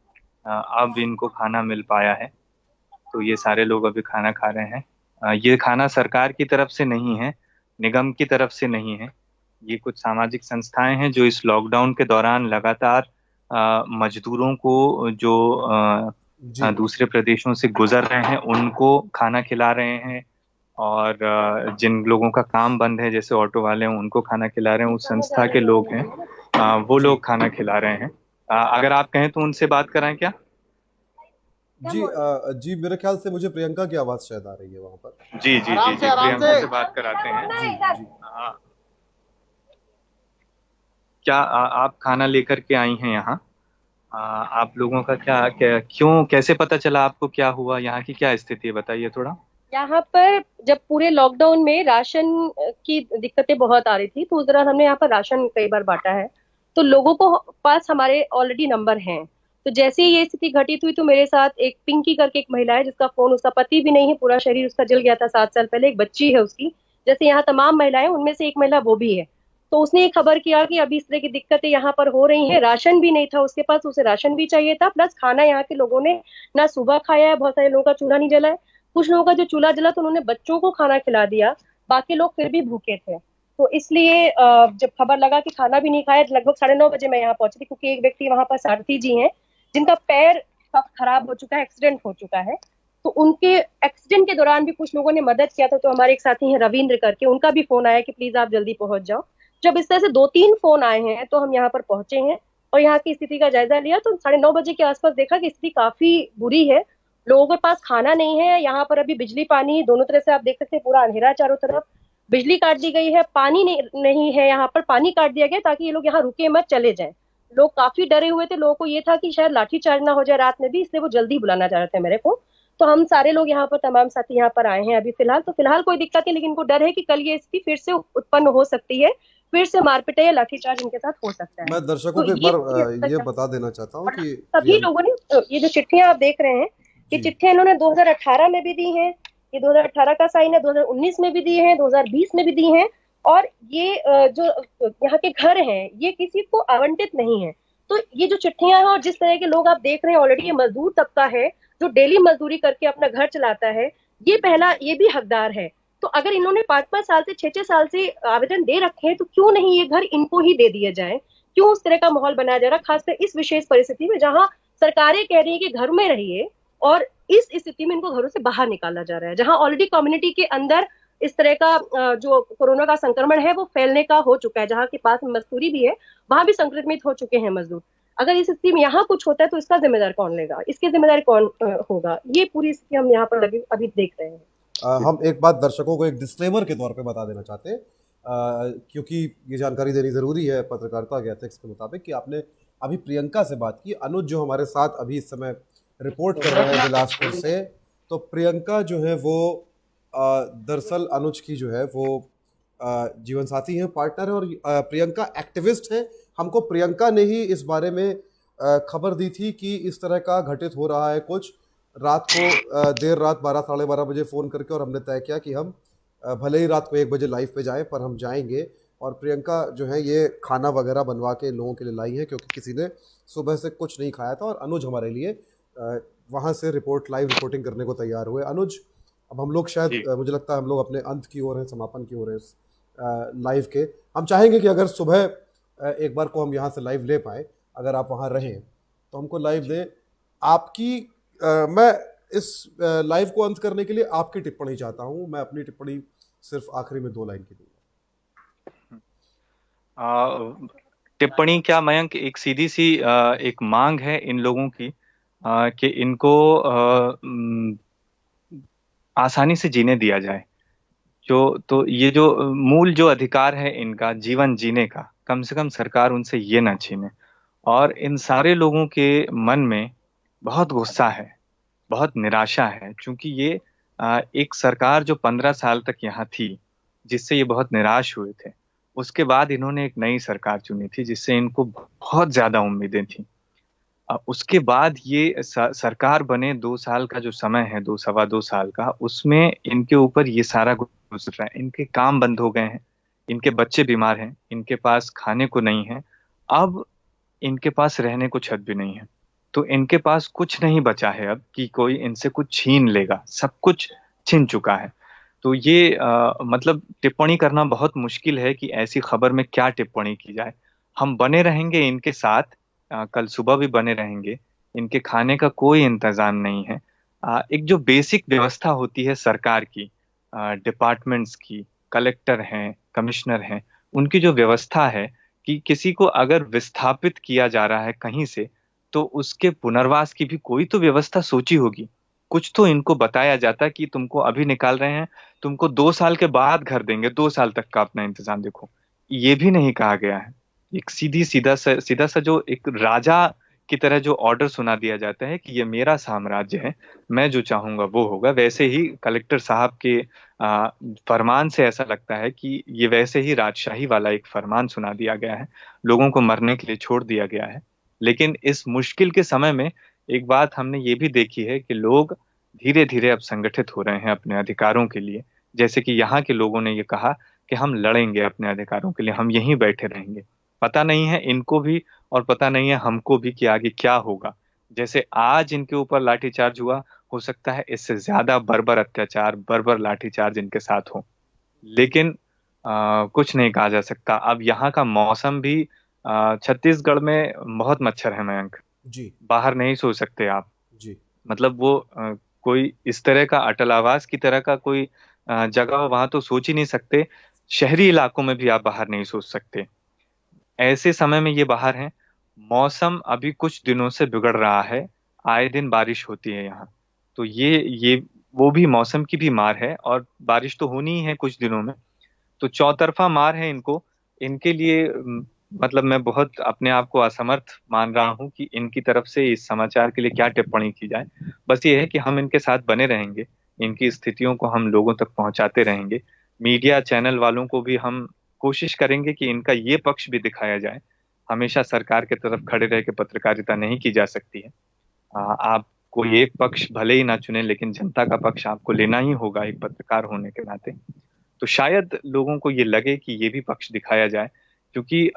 अब इनको खाना मिल पाया है, तो ये सारे लोग अभी खाना खा रहे हैं। ये खाना सरकार की तरफ से नहीं है, निगम की तरफ से नहीं है। ये कुछ सामाजिक संस्थाएं हैं जो इस लॉकडाउन के दौरान लगातार मजदूरों को, जो जी दूसरे प्रदेशों से गुजर रहे हैं, उनको खाना खिला रहे हैं। और जिन लोगों का काम बंद है, जैसे ऑटो वाले हैं, उनको खाना खिला रहे हैं। उस संस्था के लोग हैं, वो जी लोग खाना खिला रहे हैं। अगर आप कहें तो उनसे बात कराएं क्या? जी जी, मेरे ख्याल से मुझे प्रियंका की आवाज शायद आ रही है वहां पर। जी जी जी जी, प्रियंका से बात कराते हैं। जी जी हाँ, क्या आप खाना लेकर के आई हैं यहाँ? आप लोगों का क्यों, कैसे पता चला आपको, क्या हुआ, यहाँ की क्या स्थिति है, बताइए थोड़ा। यहाँ पर जब पूरे लॉकडाउन में राशन की दिक्कतें बहुत आ रही थी, तो उस दौरान हमने यहाँ पर राशन कई बार बांटा है। तो लोगों को पास हमारे ऑलरेडी नंबर हैं। तो जैसे ही ये स्थिति घटित हुई, तो मेरे साथ एक पिंकी करके एक महिला है, जिसका फोन, उसका पति भी नहीं है, पूरा शरीर उसका जल गया था 7 साल पहले, एक बच्ची है उसकी। जैसे यहाँ तमाम महिलाएं, उनमें से एक महिला वो भी है। तो उसने ये खबर किया कि अभी इस तरह की दिक्कतें यहाँ पर हो रही हैं। राशन भी नहीं था उसके पास, उसे राशन भी चाहिए था, प्लस खाना यहाँ के लोगों ने ना सुबह खाया है, बहुत सारे लोगों का चूल्हा नहीं जला है। कुछ लोगों का जो चूल्हा जला तो उन्होंने बच्चों को खाना खिला दिया, बाकी लोग फिर भी भूखे थे। तो इसलिए जब खबर लगा कि खाना भी नहीं खाया, लगभग 9:30 बजे मैं यहाँ पहुंची थी, क्योंकि एक व्यक्ति वहां पर सारथी जी हैं, जिनका पैर खराब हो चुका है, एक्सीडेंट हो चुका है। तो उनके एक्सीडेंट के दौरान भी कुछ लोगों ने मदद किया था। तो हमारे एक साथी हैं रविंद्र करके, उनका भी फोन आया कि प्लीज आप जल्दी पहुंच जाओ। जब इस तरह से 2-3 फोन आए हैं, तो हम यहाँ पर पहुंचे हैं और यहाँ की स्थिति का जायजा लिया। तो 9:30 बजे के आसपास देखा कि स्थिति काफी बुरी है, लोगों के पास खाना नहीं है। यहाँ पर अभी बिजली पानी दोनों तरह से आप देख सकते हैं, पूरा अंधेरा है चारों तरफ, बिजली काट दी गई है, पानी नहीं है, यहाँ पर पानी काट दिया गया ताकि ये लोग यहाँ रुके मत, चले जाएं। लोग काफी डरे हुए थे, लोगों को ये था कि शायद लाठीचार्ज ना हो जाए रात में भी, इसलिए वो जल्दी बुलाना चाह रहे थे मेरे को। तो हम सारे लोग यहाँ पर, तमाम साथी यहाँ पर आए हैं अभी फिलहाल। तो फिलहाल कोई दिक्कत नहीं, लेकिन इनको डर है कि कल ये स्थिति फिर से उत्पन्न हो सकती है, फिर से मारपीट या लाठीचार्ज इनके साथ हो सकता है। मैं दर्शकों को एक बार ये बता देना चाहता हूँ कि सभी लोगों ने ये जो चिट्ठियां आप देख रहे हैं, ये चिट्ठियां इन्होंने 2018 में भी दी हैं, ये 2018 का साइन है, 2019 में भी दिए हैं, 2020 में भी दी हैं। और ये जो यहाँ के घर हैं, ये किसी को आवंटित नहीं है। तो ये जो चिट्ठियां हैं और जिस तरह के लोग आप देख रहे हैं, ऑलरेडी ये मजदूर तबका है जो डेली मजदूरी करके अपना घर चलाता है, ये पहला, ये भी हकदार है। तो अगर इन्होंने 5-5 साल से, 6-6 साल से आवेदन दे रखे हैं, तो क्यों नहीं ये घर इनको ही दे दिए जाए? क्यों उस तरह का माहौल बनाया जा रहा है, खासकर इस विशेष परिस्थिति में जहां सरकारें कह रही है कि घर में रहिए, और इस स्थिति में इनको घरों से बाहर निकाला जा रहा है, जहां ऑलरेडी कम्युनिटी के अंदर इस तरह का जो कोरोना का संक्रमण है वो फैलने का हो चुका है। जहां के पास मजदूरी भी है, वहां भी संक्रमित हो चुके हैं मजदूर। अगर इस स्थिति में यहाँ कुछ होता है तो इसका जिम्मेदार कौन लेगा, इसकी जिम्मेदारी कौन होगा, ये पूरी स्थिति हम यहाँ पर अभी देख रहे हैं। हम एक बात दर्शकों को एक डिस्क्लेमर के तौर पे बता देना चाहते हैं, क्योंकि ये जानकारी देनी ज़रूरी है पत्रकारिता के एथिक्स के मुताबिक, कि आपने अभी प्रियंका से बात की। अनुज जो हमारे साथ अभी इस समय रिपोर्ट कर रहे हैं बिलासपुर से, तो प्रियंका जो है वो दरअसल अनुज की जो है वो जीवन साथी है, पार्टनर है, और प्रियंका एक्टिविस्ट है। हमको प्रियंका ने ही इस बारे में खबर दी थी कि इस तरह का घटित हो रहा है कुछ। रात को देर रात 12 साढ़े 12 बजे फ़ोन करके, और हमने तय किया कि हम भले ही रात को 1 बजे लाइव पे जाएं, पर हम जाएंगे। और प्रियंका जो है ये खाना वगैरह बनवा के लोगों के लिए लाई है, क्योंकि किसी ने सुबह से कुछ नहीं खाया था। और अनुज हमारे लिए वहाँ से लाइव रिपोर्टिंग करने को तैयार हुए। अनुज, अब हम लोग शायद मुझे लगता है हम लोग अपने अंत की ओर हैं, समापन की ओर है इस लाइव के। हम चाहेंगे कि अगर सुबह एक बार को हम यहाँ से लाइव ले पाए, अगर आप वहाँ रहें तो हमको लाइव दें। आपकी मैं इस लाइव को अंत करने के लिए आपकी टिप्पणी चाहता हूँ। मैं अपनी टिप्पणी सिर्फ आखिरी में 2 लाइन की दूंगा। टिप्पणी क्या मयंक, एक सीधी सी एक मांग है इन लोगों की कि इनको आसानी से जीने दिया जाए। तो ये जो मूल जो अधिकार है इनका जीवन जीने का, कम से कम सरकार उनसे ये ना छीने। और इन सारे लोगों के मन में बहुत गुस्सा है, बहुत निराशा है, क्योंकि ये एक सरकार जो 15 साल तक यहाँ थी, जिससे ये बहुत निराश हुए थे, उसके बाद इन्होंने एक नई सरकार चुनी थी जिससे इनको बहुत ज्यादा उम्मीदें थी। उसके बाद ये सरकार बने 2 साल का जो समय है, 2 सवा 2 साल का, उसमें इनके ऊपर ये सारा गुजर रहा है। इनके काम बंद हो गए हैं, इनके बच्चे बीमार हैं, इनके पास खाने को नहीं है, अब इनके पास रहने को छत भी नहीं है। तो इनके पास कुछ नहीं बचा है अब कि कोई इनसे कुछ छीन लेगा, सब कुछ छिन चुका है। तो ये मतलब टिप्पणी करना बहुत मुश्किल है कि ऐसी खबर में क्या टिप्पणी की जाए। हम बने रहेंगे इनके साथ, कल सुबह भी बने रहेंगे। इनके खाने का कोई इंतजाम नहीं है। एक जो बेसिक व्यवस्था होती है सरकार की, डिपार्टमेंट्स की, कलेक्टर हैं, कमिश्नर हैं, उनकी जो व्यवस्था है कि किसी को अगर विस्थापित किया जा रहा है कहीं से, तो उसके पुनर्वास की भी कोई तो व्यवस्था सोची होगी। कुछ तो इनको बताया जाता कि तुमको अभी निकाल रहे हैं, तुमको 2 साल के बाद घर देंगे, 2 साल तक का अपना इंतजाम देखो। ये भी नहीं कहा गया है। एक सीधा सा जो एक राजा की तरह जो ऑर्डर सुना दिया जाता है कि ये मेरा साम्राज्य है, मैं जो चाहूंगा वो होगा, वैसे ही कलेक्टर साहब के फरमान से ऐसा लगता है कि ये वैसे ही राजशाही वाला एक फरमान सुना दिया गया है, लोगों को मरने के लिए छोड़ दिया गया है। लेकिन इस मुश्किल के समय में एक बात हमने ये भी देखी है कि लोग धीरे धीरे अब संगठित हो रहे हैं अपने अधिकारों के लिए। जैसे कि यहाँ के लोगों ने ये कहा कि हम लड़ेंगे अपने अधिकारों के लिए, हम यहीं बैठे रहेंगे। पता नहीं है इनको भी और पता नहीं है हमको भी कि आगे क्या होगा। जैसे आज इनके ऊपर लाठीचार्ज हुआ, हो सकता है इससे ज्यादा बर्बर अत्याचार, बर्बर लाठीचार्ज इनके साथ हो। लेकिन कुछ नहीं कहा जा सकता। अब यहाँ का मौसम भी, छत्तीसगढ़ में बहुत मच्छर है मयंक जी, बाहर नहीं सो सकते आप जी। मतलब वो कोई इस तरह का अटल आवास की तरह का कोई जगह वहां तो सोच ही नहीं सकते। शहरी इलाकों में भी आप बाहर नहीं सोच सकते। ऐसे समय में ये बाहर हैं। मौसम अभी कुछ दिनों से बिगड़ रहा है, आए दिन बारिश होती है यहाँ। तो ये वो भी मौसम की भी मार है, और बारिश तो होनी ही है कुछ दिनों में। तो चौतरफा मार है इनको। इनके लिए मतलब मैं बहुत अपने आप को असमर्थ मान रहा हूँ कि इनकी तरफ से इस समाचार के लिए क्या टिप्पणी की जाए। बस ये है कि हम इनके साथ बने रहेंगे, इनकी स्थितियों को हम लोगों तक पहुंचाते रहेंगे। मीडिया चैनल वालों को भी हम कोशिश करेंगे कि इनका ये पक्ष भी दिखाया जाए। हमेशा सरकार के तरफ खड़े रह के पत्रकारिता नहीं की जा सकती है। आप कोई एक पक्ष भले ही ना चुने, लेकिन जनता का पक्ष आपको लेना ही होगा एक पत्रकार होने के नाते। तो शायद लोगों को ये लगे कि ये भी पक्ष दिखाया जाए, क्योंकि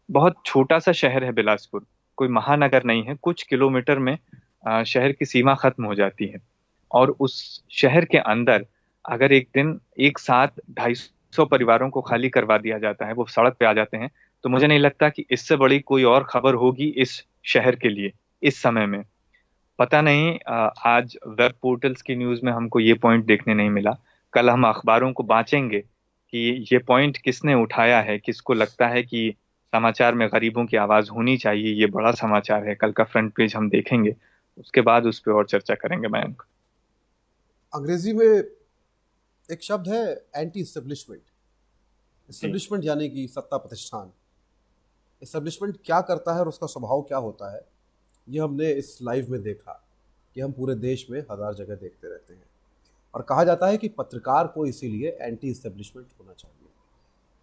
बहुत छोटा सा शहर है बिलासपुर, कोई महानगर नहीं है। कुछ किलोमीटर में शहर की सीमा खत्म हो जाती है, और उस शहर के अंदर अगर एक दिन एक साथ 250 परिवारों को खाली करवा दिया जाता है, वो सड़क पे आ जाते हैं, तो मुझे नहीं लगता कि इससे बड़ी कोई और खबर होगी इस शहर के लिए इस समय में। पता नहीं, आज वेब पोर्टल्स की न्यूज में हमको ये पॉइंट देखने नहीं मिला। कल हम अखबारों को बांचेंगे कि ये पॉइंट किसने उठाया है, किसको लगता है कि समाचार में गरीबों की आवाज होनी चाहिए, ये बड़ा समाचार है। कल का फ्रंट पेज हम देखेंगे, उसके बाद उस पर और चर्चा करेंगे मयंक। अंग्रेजी में एक शब्द है एंटी इस्टेब्लिशमेंट। इस्टेब्लिशमेंट यानी कि सत्ता प्रतिष्ठान। इस्टेब्लिशमेंट क्या करता है और उसका स्वभाव क्या होता है, ये हमने इस लाइव में देखा कि हम पूरे देश में हजार जगह देखते रहते हैं। और कहा जाता है कि पत्रकार को इसीलिए एंटी इस्टेब्लिशमेंट होना चाहिए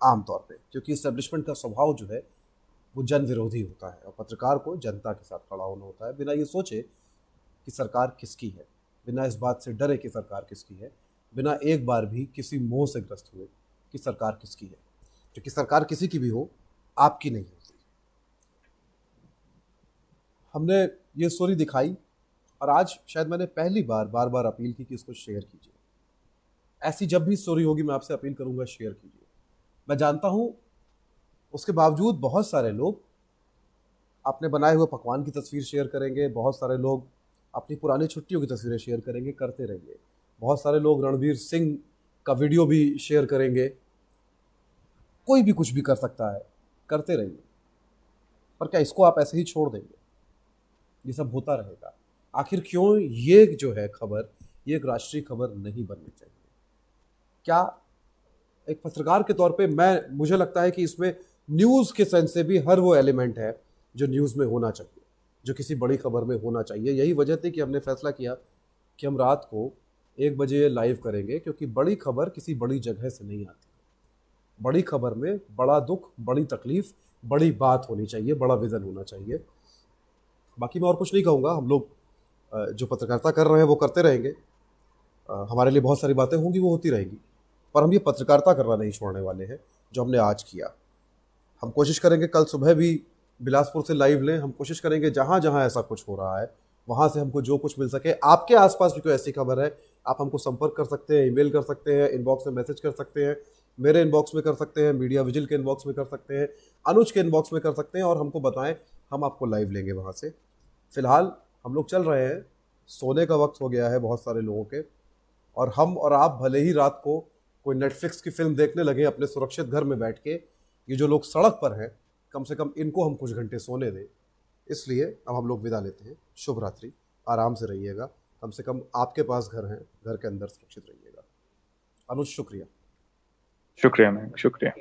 आमतौर पे, क्योंकि इस्टेब्लिशमेंट का स्वभाव जो है वो जन विरोधी होता है और पत्रकार को जनता के साथ खड़ा होना होता है, बिना ये सोचे कि सरकार किसकी है, बिना इस बात से डरे कि सरकार किसकी है, बिना एक बार भी किसी मोह से ग्रस्त हुए कि सरकार किसकी है, क्योंकि सरकार किसी की भी हो, आपकी नहीं होती। हमने ये स्टोरी दिखाई और आज शायद मैंने पहली बार बार अपील की कि इसको शेयर कीजिए। ऐसी जब भी स्टोरी होगी मैं आपसे अपील करूंगा, शेयर कीजिए। मैं जानता हूं उसके बावजूद बहुत सारे लोग अपने बनाए हुए पकवान की तस्वीर शेयर करेंगे, बहुत सारे लोग अपनी पुरानी छुट्टियों की तस्वीरें शेयर करेंगे, करते रहिए। बहुत सारे लोग रणवीर सिंह का वीडियो भी शेयर करेंगे, कोई भी कुछ भी कर सकता है, करते रहिए। पर क्या इसको आप ऐसे ही छोड़ देंगे? ये सब होता रहेगा। आखिर क्यों ये जो है खबर, ये एक राष्ट्रीय खबर नहीं बननी चाहिए? क्या एक पत्रकार के तौर पे मुझे लगता है कि इसमें न्यूज़ के सेंस से भी हर वो एलिमेंट है जो न्यूज़ में होना चाहिए, जो किसी बड़ी खबर में होना चाहिए। यही वजह थी कि हमने फैसला किया कि हम रात को 1 बजे लाइव करेंगे, क्योंकि बड़ी खबर किसी बड़ी जगह से नहीं आती। बड़ी खबर में बड़ा दुख, बड़ी तकलीफ, बड़ी बात होनी चाहिए, बड़ा विजन होना चाहिए। बाकी मैं और कुछ नहीं कहूँगा। हम लोग जो पत्रकारिता कर रहे हैं वो करते रहेंगे। हमारे लिए बहुत सारी बातें होंगी, वो होती रहेंगी, पर हम ये पत्रकारिता करना नहीं छोड़ने वाले हैं जो हमने आज किया। हम कोशिश करेंगे कल सुबह भी बिलासपुर से लाइव लें। हम कोशिश करेंगे जहाँ जहाँ ऐसा कुछ हो रहा है वहाँ से हमको जो कुछ मिल सके। आपके आसपास भी कोई ऐसी खबर है, आप हमको संपर्क कर सकते हैं, ईमेल कर सकते हैं, इनबॉक्स में मैसेज कर सकते हैं, मेरे इनबॉक्स में कर सकते हैं, मीडिया विजिल के इनबॉक्स में कर सकते हैं, अनुज के इनबॉक्स में कर सकते हैं और हमको बताएं, हम आपको लाइव लेंगे वहाँ से। फिलहाल हम लोग चल रहे हैं, सोने का वक्त हो गया है बहुत सारे लोगों के, और हम और आप भले ही रात को कोई नेटफ्लिक्स की फिल्म देखने लगे अपने सुरक्षित घर में बैठ के, ये जो लोग सड़क पर हैं कम से कम इनको हम कुछ घंटे सोने दें। इसलिए अब हम लोग विदा लेते हैं। शुभ रात्रि, आराम से रहिएगा। कम से कम आपके पास घर हैं, घर के अंदर सुरक्षित रहिएगा। अनुज, शुक्रिया। शुक्रिया मैम, शुक्रिया।